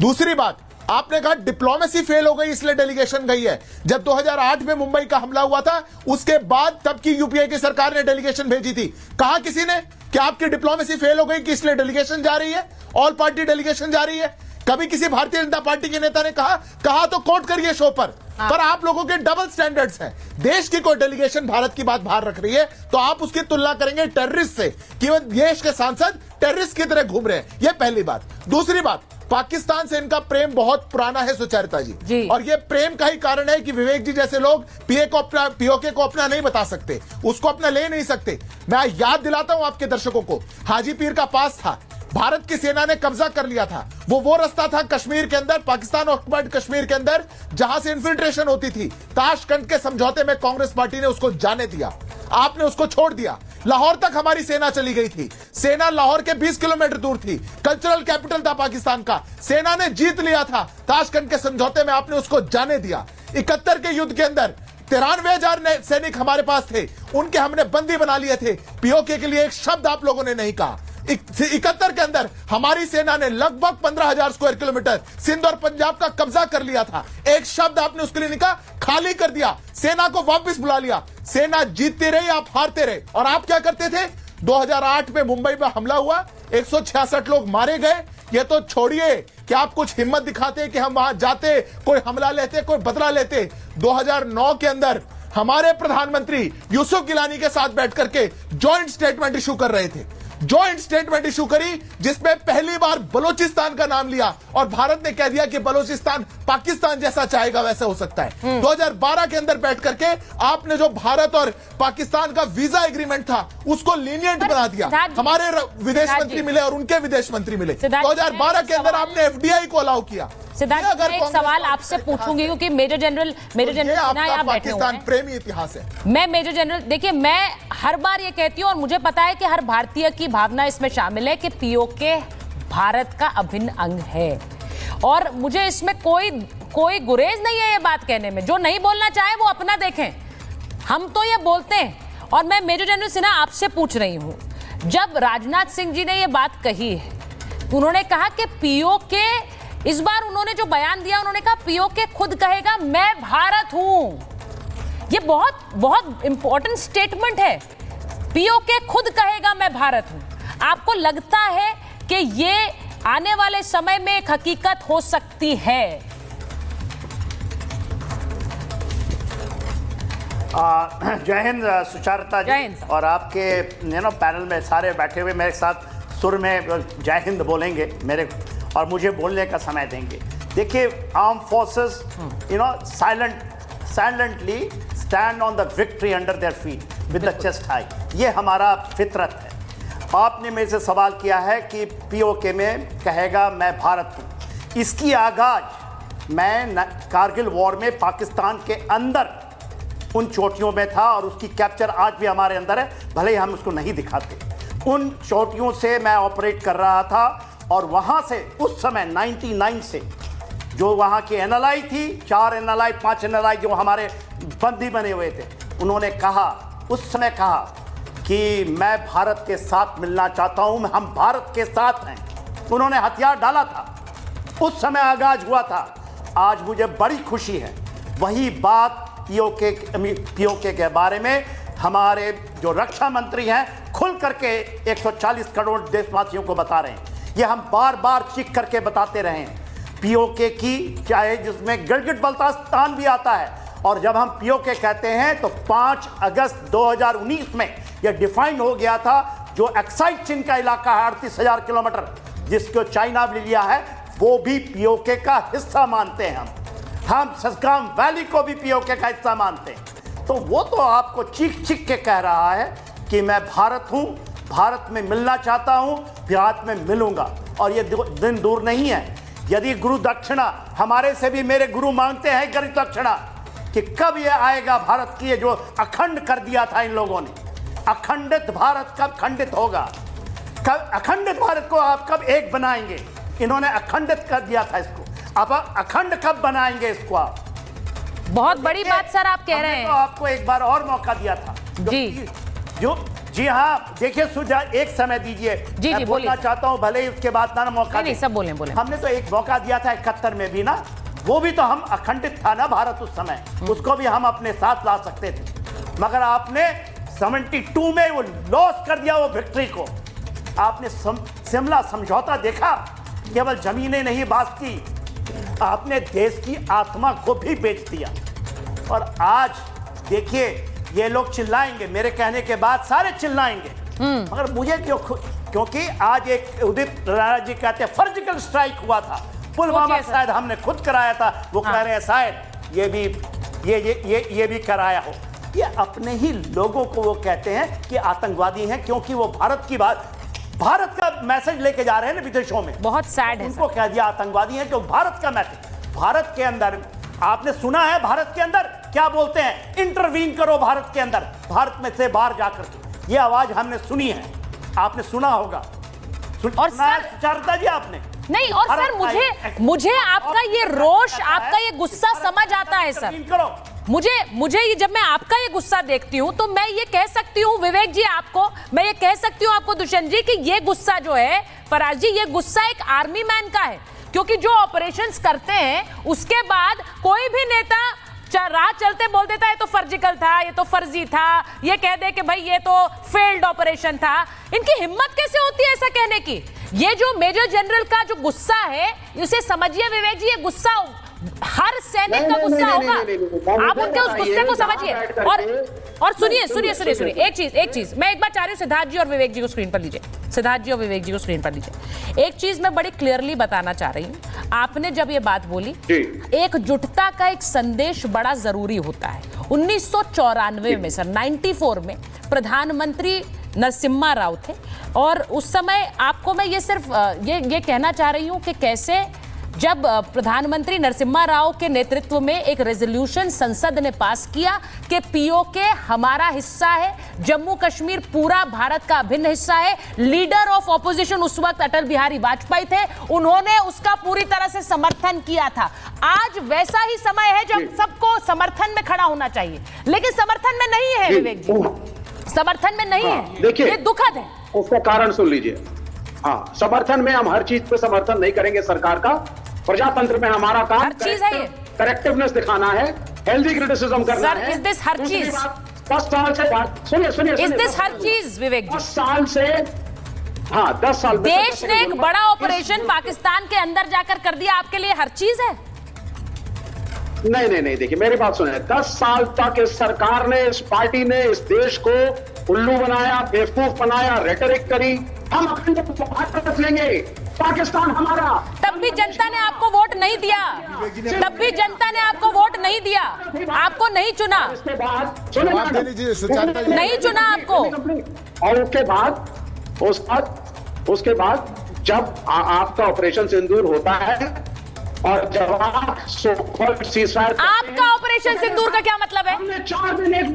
दूसरी बात, आपने कहा डिप्लोमेसी फेल हो गई इसलिए डेलीगेशन गई है। जब 2008 में मुंबई का हमला हुआ था उसके बाद तब की यूपीए की सरकार ने डेलीगेशन भेजी थी, कहा किसी ने कि आपकी डिप्लोमेसी फेल हो गई कि इसलिए डेलीगेशन जा रही है, ऑल पार्टी डेलीगेशन जा रही है? कभी किसी भारतीय जनता पार्टी के नेता ने कहा तो कोट करिए शो पर। पर आप लोगों के डबल स्टैंडर्ड्स हैं। देश की कोई डेलीगेशन भारत की बात बाहर रख रही है तो आप उसकी तुलना करेंगे टेररिस्ट से कि वो देश के सांसद टेररिस्ट की तरह घूम रहे हैं, ये पहली बात। दूसरी बात, पाकिस्तान से इनका प्रेम बहुत पुराना है सुचारिता जी, और ये प्रेम का ही कारण है कि विवेक जी जैसे लोग पीओके को अपना नहीं बता सकते, उसको अपना ले नहीं सकते। मैं याद दिलाता हूं आपके दर्शकों को, हाजी पीर का पास था, भारत की सेना ने कब्जा कर लिया था, वो रास्ता था कश्मीर के अंदर, पाकिस्तान ऑक्युपाइड कश्मीर के अंदर जहां से इन्फिल्ट्रेशन होती थी। ताशकंद के समझौते में कांग्रेस पार्टी ने उसको जाने दिया, आपने उसको छोड़ दिया। लाहौर तक हमारी सेना चली गई थी, सेना लाहौर के 20 किलोमीटर दूर थी, कल्चरल कैपिटल था पाकिस्तान का, सेना ने जीत लिया था, ताशकंद के समझौते में आपने उसको जाने दिया। 71 के युद्ध के अंदर 93,000 सैनिक हमारे पास थे, उनके हमने बंदी बना लिए थे, पीओके के लिए एक शब्द आप लोगों ने नहीं कहा। 71 के अंदर हमारी सेना ने लगभग 15,000 स्क्वायर किलोमीटर सिंध और पंजाब का कब्जा कर लिया था, एक शब्द आपने उसके लिए नहीं कहा, खाली कर दिया, सेना को वापस बुला लिया। सेना जीतते रहे, आप हारते रहे, और आप क्या करते थे? 2008 में मुंबई में हमला हुआ, 166 लोग मारे गए। ये तो छोड़िए कि आप कुछ हिम्मत दिखाते कि हम वहां जाते, कोई हमला लेते, कोई बदला लेते। 2009 के अंदर हमारे प्रधानमंत्री यूसुफ गिलानी के साथ बैठ करके जॉइंट स्टेटमेंट इशू कर रहे थे, जॉइंट स्टेटमेंट इशू करी जिसमें पहली बार बलूचिस्तान का नाम लिया और भारत ने कह दिया कि बलूचिस्तान पाकिस्तान जैसा चाहेगा वैसा हो सकता है। 2012 के अंदर बैठ करके आपने जो भारत और पाकिस्तान का वीजा एग्रीमेंट था उसको लीनियंट बना दिया, हमारे विदेश मंत्री मिले और उनके विदेश मंत्री मिले। 2012 के अंदर आपने एफडीआई को अलाउ किया। सिद्धार्थ, मैं एक सवाल आपसे पूछूंगी क्योंकि मेजर जनरल सिन्हा यहाँ बैठे हुए हैं। प्रेमी इतिहास है। मैं मेजर जनरल, देखिए मैं हर बार ये कहती हूँ और मुझे पता है कि हर भारतीय की भावना इसमें शामिल है कि पीओके भारत का अभिन्न अंग है, और मुझे इसमें कोई गुरेज नहीं है ये बात कहने में। जो नहीं बोलना चाहे वो अपना देखें, हम तो ये बोलते हैं। और मैं मेजर जनरल सिन्हा आपसे पूछ रही हूँ, जब राजनाथ सिंह जी ने ये बात कही है, उन्होंने कहा कि पीओके, इस बार उन्होंने जो बयान दिया, उन्होंने कहा पीओके खुद कहेगा मैं भारत हूं। ये बहुत बहुत इंपॉर्टेंट स्टेटमेंट है, पीओके खुद कहेगा मैं भारत हूं। आपको लगता है कि ये आने वाले समय में एक हकीकत हो सकती है? जय हिंद सुचारिता जी, और आपके पैनल में सारे बैठे हुए मेरे साथ सुर में जय हिंद बोलेंगे मेरे, और मुझे बोलने का समय देंगे। देखिए, arm forces silently stand on the victory under their feet. With the chest high. ये हमारा फितरत है। आपने मेरे से सवाल किया है कि पीओके में कहेगा मैं भारत हूँ। इसकी आगाज मैं कारगिल वॉर में पाकिस्तान के अंदर उन चोटियों में था और उसकी कैप्चर आज भी हमारे अंदर है, भले ही हम उसको नहीं दिखाते। उन चोटियों से मैं ऑपरेट कर रहा था और वहाँ से उस समय 99 से जो वहाँ की एनएलआई थी, 4 एनएलआई 5 एनएलआई जो हमारे बंदी बने हुए थे, उन्होंने कहा, उस समय कहा कि मैं भारत के साथ मिलना चाहता हूँ, हम भारत के साथ हैं। उन्होंने हथियार डाला था, उस समय आगाज हुआ था। आज मुझे बड़ी खुशी है वही बात पीओके के बारे में हमारे जो रक्षा मंत्री हैं खुल करके 140 करोड़ देशवासियों को बता रहे हैं। ये हम बार बार चीख करके बताते रहे हैं पीओके की, चाहे जिसमें गिलगिट बल्तिस्तान भी आता है। और जब हम पीओके कहते हैं तो 5 अगस्त 2019 में यह डिफाइन हो गया था। जो एक्साइड चिन्ह का इलाका है 38,000 किलोमीटर जिसको चाइना भी लिया है, वो भी पीओके का हिस्सा मानते हैं हम ससगाम वैली को भी पीओके का हिस्सा मानते हैं। तो वो तो आपको चीख चीख के कह रहा है कि मैं भारत हूं, भारत में मिलना चाहता हूं, भारत में मिलूंगा। और ये दिन दूर नहीं है। यदि गुरु दक्षिणा, हमारे से भी मेरे गुरु मांगते हैं गुरु दक्षिणा कि कब ये आएगा भारत की, ये जो अखंड कर दिया था इन लोगों ने, अखंडित भारत कब खंडित होगा, कब अखंडित भारत को आप कब एक बनाएंगे। इन्होंने अखंडित कर दिया था इसको, अब अखंड कब बनाएंगे इसको आप। बहुत बड़ी बात सर आप कह रहे हैं। तो आपको एक बार और मौका दिया था जी हाँ, देखिए सुझा एक समय दीजिए। जी मैं बोलना चाहता हूं, भले ही उसके बाद ना मौका नहीं, सब बोले। हमने तो एक मौका दिया था 71 में भी ना, वो भी तो हम अखंडित था ना भारत उस समय, उसको भी हम अपने साथ ला सकते थे। मगर आपने 72 में वो लॉस कर दिया वो विक्ट्री को। आपने शिमला समझौता देखा, केवल जमीनें नहीं बांटती, आपने देश की आत्मा को भी बेच दिया। और आज देखिए ये लोग चिल्लाएंगे, मेरे कहने के बाद सारे चिल्लाएंगे, मगर मुझे क्योंकि आज एक उदित राणा जी कहते हैं सर्जिकल स्ट्राइक हुआ था पुलवामा, शायद हमने खुद कराया था, वो कह रहे हैं शायद ये भी कराया हो। ये अपने ही लोगों को वो कहते हैं कि आतंकवादी हैं, क्योंकि वो भारत का मैसेज लेके जा रहे हैं ना विदेशों में। बहुत सैड है, उनको कह दिया आतंकवादी हैं, क्योंकि भारत का मैसेज। भारत के अंदर आपने सुना है, भारत के अंदर क्या बोलते हैं, इंटरवीन करो भारत के अंदर, भारत में से बाहर जाकर के। ये आवाज हमने सुनी है, आपने सुना होगा। और सुचरिता जी आपने नहीं। और सर मुझे आपका ये रोष, आपका ये गुस्सा समझ आता है सर। मुझे ये, जब मैं आपका ये गुस्सा देखती हूँ तो मैं ये कह सकती हूँ विवेक जी आपको, मैं ये कह सकती हूँ आपको दुष्यंत जी कि ये गुस्सा जो है फराज जी, ये गुस्सा एक आर्मी मैन का है। क्योंकि जो ऑपरेशंस करते हैं उसके बाद कोई भी नेता राह चलते बोल देता है तो फर्जिकल था, ये तो फर्जी था, ये कह दे कि भाई ये तो फेल्ड ऑपरेशन था। इनकी हिम्मत कैसे होती है ऐसा कहने की। ये जो मेजर जनरल का जो गुस्सा है, उसे समझिए विवेक जी, ये गुस्सा हर सैनिक का गुस्सा होगा। आप उनके उस गुस्से को समझिए। और सुनिए एक चीज मैं एक बार चाह रही हूँ, सिद्धार्थ जी और विवेक जी को स्क्रीन पर लीजिए, सिद्धार्थ जी और विवेक जी को स्क्रीन पर लीजिए। एक चीज मैं बड़ी क्लियरली बताना चाह रही हूँ। आपने जब ये बात बोली, एकजुटता का एक संदेश बड़ा जरूरी होता है। 1994 में सर 94 में प्रधानमंत्री नरसिम्हा राव थे, और उस समय आपको मैं ये सिर्फ ये कहना चाह रही हूँ कि कैसे जब प्रधानमंत्री नरसिम्हा राव के नेतृत्व में एक रेजोल्यूशन संसद ने पास किया कि पीओके हमारा हिस्सा है, जम्मू कश्मीर पूरा भारत का अभिन्न हिस्सा है। लीडर ऑफ ऑपोजिशन उस वक्त अटल बिहारी वाजपेयी थे, उन्होंने उसका पूरी तरह से समर्थन किया था। आज वैसा ही समय है जब सबको समर्थन में खड़ा होना चाहिए, लेकिन समर्थन में नहीं है विवेक जी, समर्थन में नहीं है। देखिए, ये दुखद है। उसका कारण सुन लीजिए। हाँ, समर्थन में हम हर चीज पे समर्थन नहीं करेंगे सरकार का। प्रजातंत्र में हमारा काम करेक्टिवनेस दिखाना है, हेल्दी क्रिटिसिज्म करना है। इज दिस हर चीज? 10 साल से सुनिए इज दिस हर चीज विवेक जी? 10 साल से, हाँ 10 साल देश ने एक बड़ा ऑपरेशन पाकिस्तान के अंदर जाकर कर दिया, आपके लिए हर चीज है? नहीं, देखिए मेरी बात सुनिए। 10 साल तक इस सरकार ने, इस पार्टी ने इस देश को उल्लू बनाया, बेवकूफ बनाया, रेटरिक करी। हम अपनी बात लेंगे, पाकिस्तान हमारा। तब भी जनता ने आपको वोट नहीं दिया, तब भी जनता ने आपको वोट नहीं दिया, आपको नहीं चुना, नहीं चुना आपको। और उसके बाद जब आपका ऑपरेशन सिंदूर होता है और जब आपका ऑपरेशन सिंदूर का क्या मतलब है?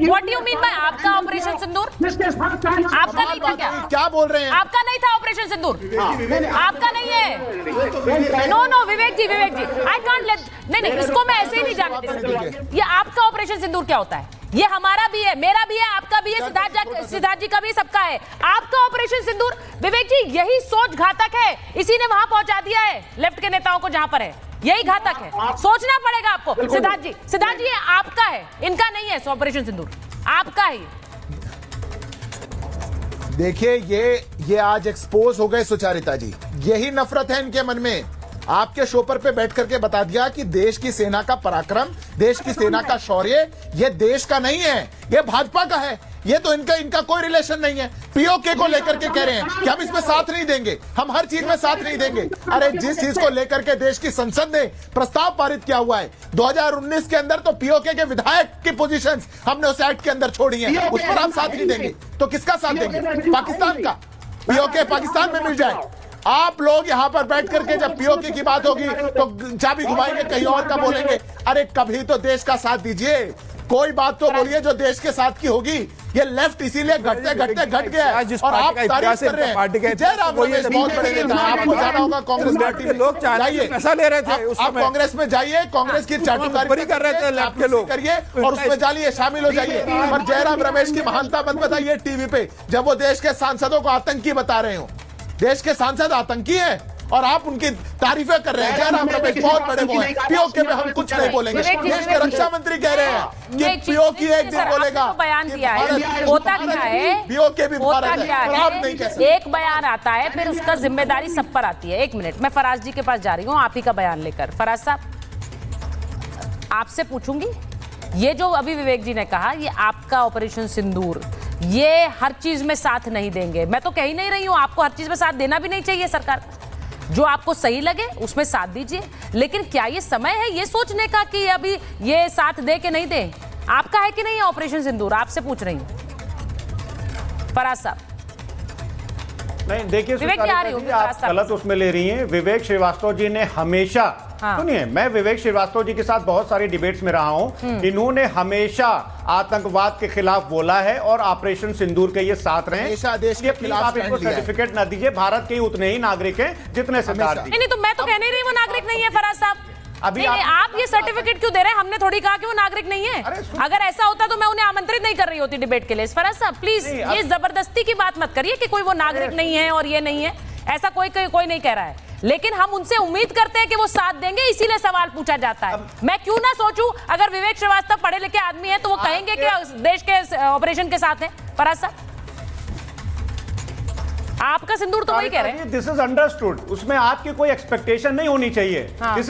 What do you mean by आपका ऑपरेशन सिंदूर? आपका नहीं था क्या बोल रहे हैं? आपका नहीं था ऑपरेशन सिंदूर? आपका नहीं है। No Vivek ji, I can't let, नहीं, इसको मैं ऐसे ही नहीं जाने दे सकती। ये आपका ऑपरेशन सिंदूर क्या होता है? ये हमारा भी है, मेरा भी है, आपका भी है, सिद्धार्थ जी का भी, सबका है। आपका ऑपरेशन सिंदूर, विवेक जी, यही सोच घातक है, इसी ने वहां पहुंचा दिया है लेफ्ट के नेताओं को जहां पर है। यही घातक है, सोचना पड़ेगा आपको। सिद्धार्थ जी, ये आपका है, इनका नहीं है ऑपरेशन सिंदूर, आपका है। देखिए ये आज एक्सपोज हो गए सुचारिता जी, यही नफरत है इनके मन में। आपके शो पे बैठ करके बता दिया कि देश की सेना का पराक्रम, देश की सेना का शौर्य ये देश का नहीं है, ये भाजपा का है। ये तो इनका कोई रिलेशन नहीं है। पीओके को लेकर के कह रहे हैं कि हम इसमें साथ नहीं देंगे, हम हर चीज में साथ नहीं देंगे। अरे जिस चीज को लेकर के देश की संसद ने प्रस्ताव पारित किया हुआ है 2019 के अंदर, तो पीओके के विधायक की पोजीशंस हमने उस एक्ट के अंदर छोड़ी हैं, उस पर आप साथ नहीं देंगे तो किसका साथ देंगे? पाकिस्तान का। पीओके पाकिस्तान में मिल जाए। आप लोग यहाँ पर बैठ करके जब पीओके की बात होगी तो चाबी घुमाएंगे, कहीं और का बोलेंगे। अरे कभी तो देश का साथ दीजिए, कोई बात तो बोलिए जो देश के साथ की होगी। ये लेफ्ट इसीलिए घटते घट गया और आप तारीफ कर रहे हैं। जयराम रमेश बहुत बड़े नेता हैं, आपको जाना होगा कांग्रेस पार्टी में, लोग जाइए, पैसा ले रहे थे आप कांग्रेस में जाइए, कांग्रेस की चाटुकारी कर रहे थे लेफ्ट के लोग, करिए और उसमें जाइए, शामिल हो जाइए। और जयराम रमेश की महानता मत बताइए टीवी पे, जब वो देश के सांसदों को आतंकी बता रहे हो। देश के सांसद आतंकी हैं और आप उनकी तारीफें कर रहे हैं। जयराम रमेश बहुत बड़े वो हैं, पीओके में हम कुछ नहीं बोलेंगे। देश के रक्षा मंत्री कह रहे हैं कि पीओके एक दिन बोलेगा, बयान दिया है, होता क्या है, पीओके भी भारत है, आप नहीं कह सकते। एक बयान आता है, फिर उसका जिम्मेदारी सब पर आती है। एक मिनट, मैं फराज जी के पास जा रही हूँ आप ही का बयान लेकर। फराज साहब, आपसे पूछूंगी, ये जो अभी विवेक जी ने कहा, ये आपका ऑपरेशन सिंदूर, ये हर चीज में साथ नहीं देंगे। मैं तो कह ही नहीं रही हूं, आपको हर चीज में साथ देना भी नहीं चाहिए। सरकार जो आपको सही लगे उसमें साथ दीजिए, लेकिन क्या ये समय है ये सोचने का कि अभी ये साथ दे के नहीं दे? आपका है कि नहीं ऑपरेशन सिंदूर? आपसे पूछ रही हूं फराज साहब। नहीं देखिए, विवेक जी आ रही हूं, आप गलत उसमें ले रही हैं। विवेक श्रीवास्तव जी ने हमेशा, सुनिए, मैं विवेक श्रीवास्तव जी के साथ बहुत सारी डिबेट्स में रहा हूं, इन्होंने हमेशा आतंकवाद के खिलाफ बोला है और ऑपरेशन सिंदूर के ये साथ रहे। देश के खिलाफ आप इनको सर्टिफिकेट ना दीजिए, भारत के उतने ही नागरिक हैं जितने सिद्धार्थ जी। नहीं तो मैं तो कह नहीं रही वो नागरिक नहीं है फराज साहब। अभी आप ये सर्टिफिकेट क्यों दे रहे हैं? हमने थोड़ी कहा कि वो नागरिक नहीं है। अगर ऐसा होता तो मैं उन्हें आमंत्रित नहीं कर रही होती डिबेट के लिए। फराज साहब प्लीज ये जबरदस्ती की बात मत करिए कि कोई वो नागरिक नहीं है और ये नहीं है, ऐसा कोई नहीं कह रहा है। लेकिन हम उनसे उम्मीद करते हैं कि वो साथ देंगे, इसीलिए सवाल पूछा जाता है। मैं क्यों ना सोचूं, अगर विवेक श्रीवास्तव पढ़े लिखे आदमी है तो वो कहेंगे कि देश के ऑपरेशन के साथ हैं। फराज साहब, आपका सिंदूर तो वही कह रहे हैं। दिस इज अंडरस्टूड, उसमें आपकी कोई एक्सपेक्टेशन नहीं होनी चाहिए। This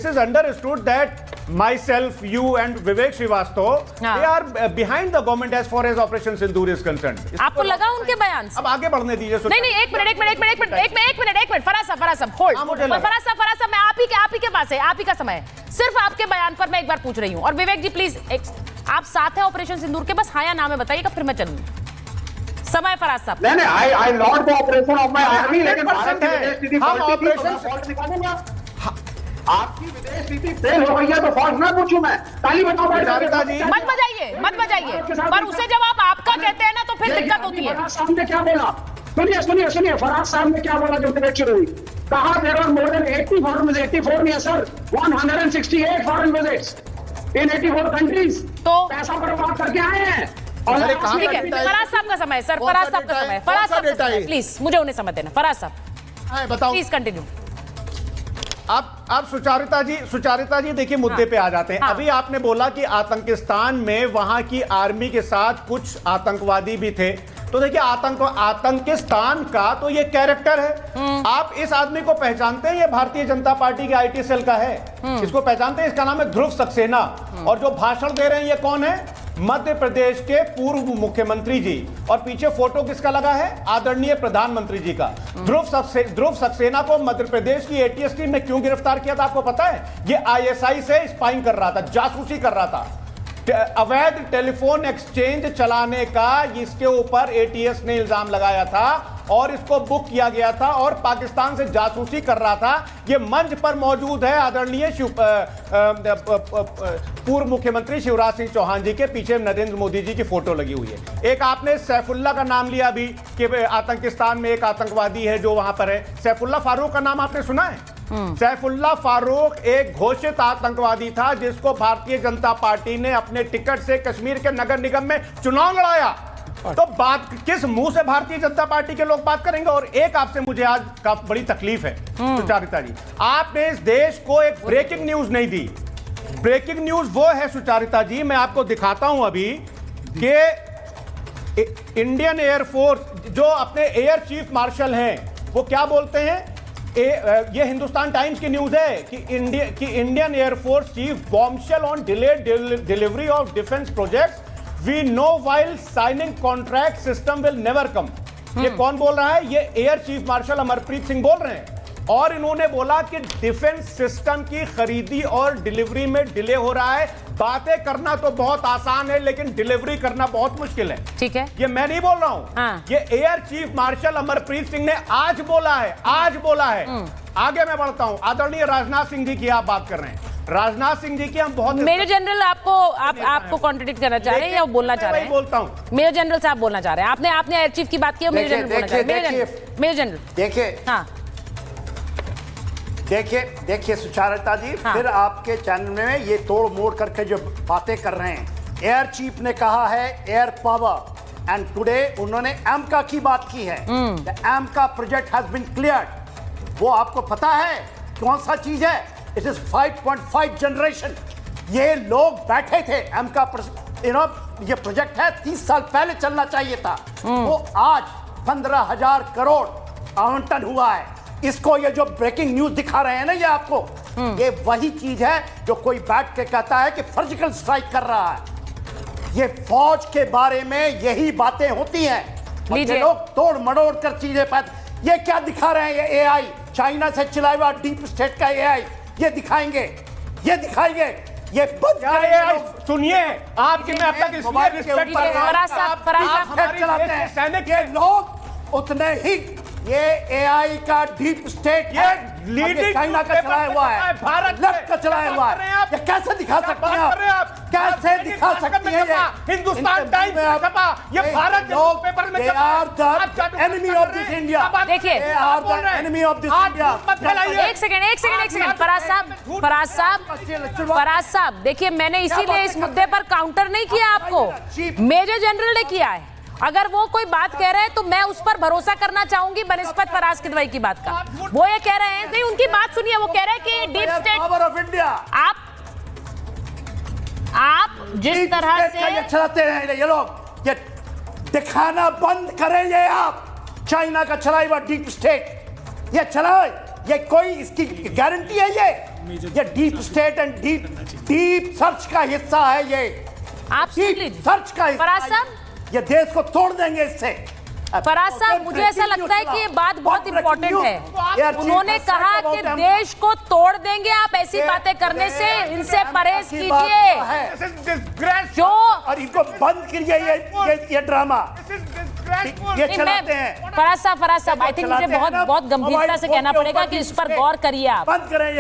is understood that myself, you and Vivek Shrivastava, they are behind the government as far as operation Sindoor is concerned. आपको लगा उनके बयान से? अब आगे बढ़ने दीजिए। नहीं, एक मिनट, फराज साहब, फराज साहब मैं आप ही के पास है, आप ही का समय है। सिर्फ आपके बयान पर मैं एक बार पूछ रही हूँ। और विवेक जी प्लीज, आप साथ हैं ऑपरेशन सिंदूर के? बस हाँ या ना में बताइएगा, फिर मैं चलूंगी। समय फराज साहब। नहीं, I not the operation of my army, लेकिन भारत की विदेश नीति आपकी विदेश नीति फेल हो गई है तो फॉल्ट ना पूछूं मैं? ताली बजाओ। मत बजाइए, पर उसे जब आप आपका कहते हैं ना तो फिर दिक्कत होती है। फराज साहब ने क्या बोला? सुनिए, फराज साहब ने क्या बोला जब डिबेट शुरू हुई? कहा there are more than 80 foreign visits, 84 नहीं है sir, 168 foreign visits in 84 countries. तो पैसा बर्बाद करके आए हैं। ठीक है, फराज साहब का समय सर, फराज साहब का समय, प्लीज मुझे उन्हें समय देना। फराज साहब बताओ, प्लीज कंटिन्यू। आप सुचारिता जी देखिए, मुद्दे पे आ जाते हैं। अभी आपने बोला कि आतंकिस्तान में वहां की आर्मी के साथ कुछ आतंकवादी भी थे। तो देखिए, आतंकिस्तान का तो ये कैरेक्टर है। आप इस आदमी को पहचानते हैं? ये भारतीय जनता पार्टी के आईटी सेल का है, इसको पहचानते हैं? इसका नाम है ध्रुव सक्सेना। और जो भाषण दे रहे हैं ये कौन है? मध्य प्रदेश के पूर्व मुख्यमंत्री जी, और पीछे फोटो किसका लगा है? आदरणीय प्रधानमंत्री जी का। ध्रुव सक्सेना को मध्य प्रदेश की एटीएस टीम ने क्यों गिरफ्तार किया था आपको पता है? ये आईएसआई से स्पाइंग कर रहा था, जासूसी कर रहा था, अवैध टेलीफोन एक्सचेंज चलाने का इसके ऊपर एटीएस ने इल्जाम लगाया था और इसको बुक किया गया था और पाकिस्तान से जासूसी कर रहा था। ये मंच पर मौजूद है आदरणीय पूर्व मुख्यमंत्री शिवराज सिंह चौहान जी के पीछे नरेंद्र मोदी जी की फोटो लगी हुई है। एक आपने सैफुल्ला का नाम लिया अभी कि आतंकिस्तान में एक आतंकवादी है जो वहां पर है। सैफुल्ला फारूक का नाम आपने सुना है? सैफुल्ला फारूक एक घोषित आतंकवादी था जिसको भारतीय जनता पार्टी ने अपने टिकट से कश्मीर के नगर निगम में चुनाव लड़ाया। तो बात किस मुंह से भारतीय जनता पार्टी के लोग बात करेंगे? और एक आपसे मुझे आज काफी बड़ी तकलीफ है सुचारिता जी, आपने इस देश को एक ब्रेकिंग न्यूज नहीं दी। ब्रेकिंग न्यूज वो है सुचारिता जी, मैं आपको दिखाता हूं अभी कि इंडियन एयरफोर्स जो अपने एयर चीफ मार्शल हैं वो क्या बोलते हैं। ये हिंदुस्तान टाइम्स की न्यूज है कि Indian air force chief bombshell on delayed delivery of defence projects, we know while signing contract system will never come. ये कौन बोल रहा है? ये air chief marshal Amarpreet Singh बोल रहे हैं। और इन्होंने बोला कि डिफेंस सिस्टम की खरीदी और डिलीवरी में डिले हो रहा है। बातें करना तो बहुत आसान है लेकिन डिलीवरी करना बहुत मुश्किल है। ठीक है, ये मैं नहीं बोल रहा हूं। हाँ। ये air chief marshal Amarpreet Singh ने आज बोला है, आज बोला है। आगे मैं बढ़ता हूं, आदरणीय राजनाथ सिंह जी की आप बात कर रहे हैं। राजनाथ सिंह जी की हम बहुत मेजर जनरल आपको कॉन्ट्रडिक्ट करना चाह रहे हैं या बोलना चाह रहे हैं? बोलता हूं मेजर जनरल साहब बोलना चाह रहे हैं। आपने एयर चीफ की बात की, मेजर जनरल बोलना चाह रहे हैं। मेजर जनरल देखिए, हाँ देखिए सुचारिता जी, फिर आपके चैनल में ये तोड़ मोड़ करके जो बातें कर रहे हैं। एयर चीफ ने कहा है एयर पावर, एंड टुडे उन्होंने एमका की बात की है। The AMCA project has been cleared. वो आपको पता है कौन सा चीज है? It is 5.5 generation. ये लोग बैठे थे एमका, ये प्रोजेक्ट है 30 साल पहले चलना चाहिए था। वो आज 15,000 करोड़ आवंटन हुआ है। इसको ये जो ब्रेकिंग न्यूज दिखा रहे हैं ना ये आपको, ये वही चीज है जो कोई बैठ के कहता है कि सर्जिकल स्ट्राइक कर रहा है। ये फौज के बारे में यही बातें होती हैं। ये लोग तोड़ मड़ोड़ कर चीजें ये क्या दिखा रहे हैं? ये एआई, चाइना से चलाया हुआ डीप स्टेट का एआई, ये दिखाएंगे, ये दिखाएंगे, ये बंद एआई। सुनिए, आपके में अब तक इसलिए रिस्पेक्ट कर चलाते हैं सैनिक, ये लोग उतने ही ये एआई का डीप स्टेट ये लीडिंग चाइना का चलाया हुआ है, भारत लेफ्ट का चलाया हुआ है। ये कैसे दिखा सकते हैं आप? कैसे दिखा सकती है? ये हिंदुस्तान टाइम्स में छपा, ये भारत के पेपर में छपा। Enemy of this India. देखिए, एनिमी ऑफ दिस इंडिया। एक सेकंड फराज साहब, देखिए मैंने इसीलिए इस मुद्दे पर काउंटर नहीं किया आपको, मेजर जनरल ने किया है। अगर वो कोई बात कह रहे हैं तो मैं उस पर भरोसा करना चाहूंगी बनिस्बत फराज किदवई की बात का। वो ये कह रहे हैं, नहीं उनकी बात सुनिए, वो कह रहे हैं कि deep state power of India. आप जिस तरह से ये चलाते हैं ये लोग, ये दिखाना बंद करें। ये आप चाइना का चलाए हुआ डीप स्टेट ये चलाए, ये कोई इसकी गारंटी है? ये deep state and deep search का हिस्सा है। ये आप सर्च का हिस्सा, ये देश को तोड़ देंगे इससे। फराज साहब, मुझे ऐसा लगता है कि ये बात बहुत इंपॉर्टेंट है। उन्होंने कहा कि देश को तोड़ देंगे, आप ऐसी बातें करने से इनसे परहेज कीजिए जो, और इनको बंद कीजिए ये ड्रामा ये चलाते हैं। फराज साहब, आई थिंक मुझे बहुत गंभीरता से कहना पड़ेगा कि इस पर गौर करिए आप,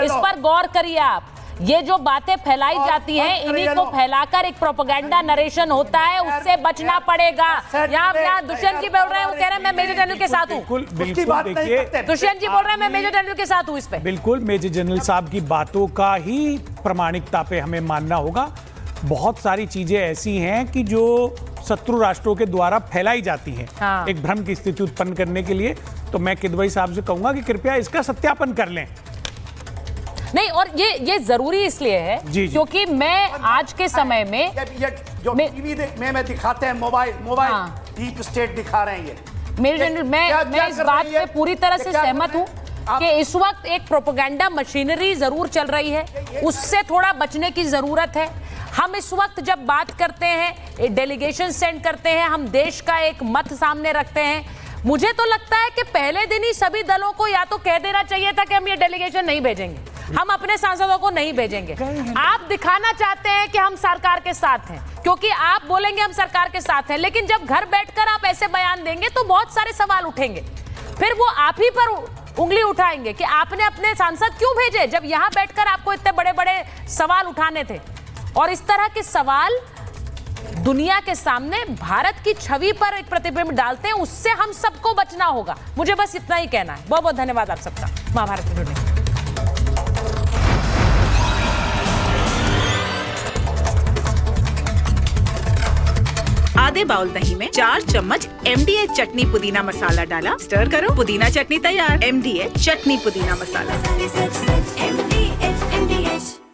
इस पर गौर करिए आप। ये जो बातें फैलाई जाती हैं, इन्हीं को फैलाकर एक प्रोपेगेंडा नरेशन होता है, उससे बचना पड़ेगा। यहाँ दुष्यंत जी बोल रहे हैं, वो कह रहे हैं मैं मेजर जनरल के साथ हूँ। बिल्कुल देखिए, दुष्यंत जी बोल रहे हैं मैं मेजर जनरल के साथ हूँ इस पे। बिल्कुल मेजर जनरल साहब की बातों का ही प्रामाणिकता पे हमें मानना होगा। बहुत सारी चीजें ऐसी हैं कि जो शत्रु राष्ट्रों के द्वारा फैलाई जाती हैं, एक भ्रम की स्थिति उत्पन्न करने के लिए। तो मैं किदवई साहब से कहूंगा कि कृपया इसका सत्यापन कर लें। नहीं, और ये जरूरी इसलिए है क्योंकि मैं आज के समय में जो टीवी में दिखाते हैं, मोबाइल डीप स्टेट दिखा रहे हैं। ये मेजर जनरल, मैं इस बात पे पूरी तरह से सहमत हूँ कि इस वक्त एक प्रोपेगेंडा मशीनरी जरूर चल रही है, उससे थोड़ा बचने की जरूरत है। हम इस वक्त जब बात करते हैं, डेलीगेशन सेंड करते हैं, हम देश का एक मत सामने रखते हैं, मुझे तो लगता है कि पहले दिन ही सभी दलों को या तो कह देना चाहिए था कि हम ये डेलीगेशन नहीं भेजेंगे, हम अपने सांसदों को नहीं भेजेंगे। आप दिखाना चाहते हैं कि हम सरकार के साथ हैं, क्योंकि आप बोलेंगे हम सरकार के साथ हैं, लेकिन जब घर बैठकर आप ऐसे बयान देंगे तो बहुत सारे सवाल उठेंगे, फिर वो आप ही पर उंगली उठाएंगे कि आपने अपने सांसद क्यों भेजे जब यहां बैठकर आपको इतने बड़े बड़े सवाल उठाने थे। और इस तरह के सवाल दुनिया के सामने भारत की छवि पर एक प्रतिबिंब डालते हैं, उससे हम सबको बचना होगा। मुझे बस इतना ही कहना है। बहुत बहुत धन्यवाद आप सबका महाभारत में जुड़ने। आधे बाउल दही में 4 चम्मच MDH चटनी पुदीना मसाला डाला, स्टर करो, पुदीना चटनी तैयार। MDH चटनी पुदीना मसाला।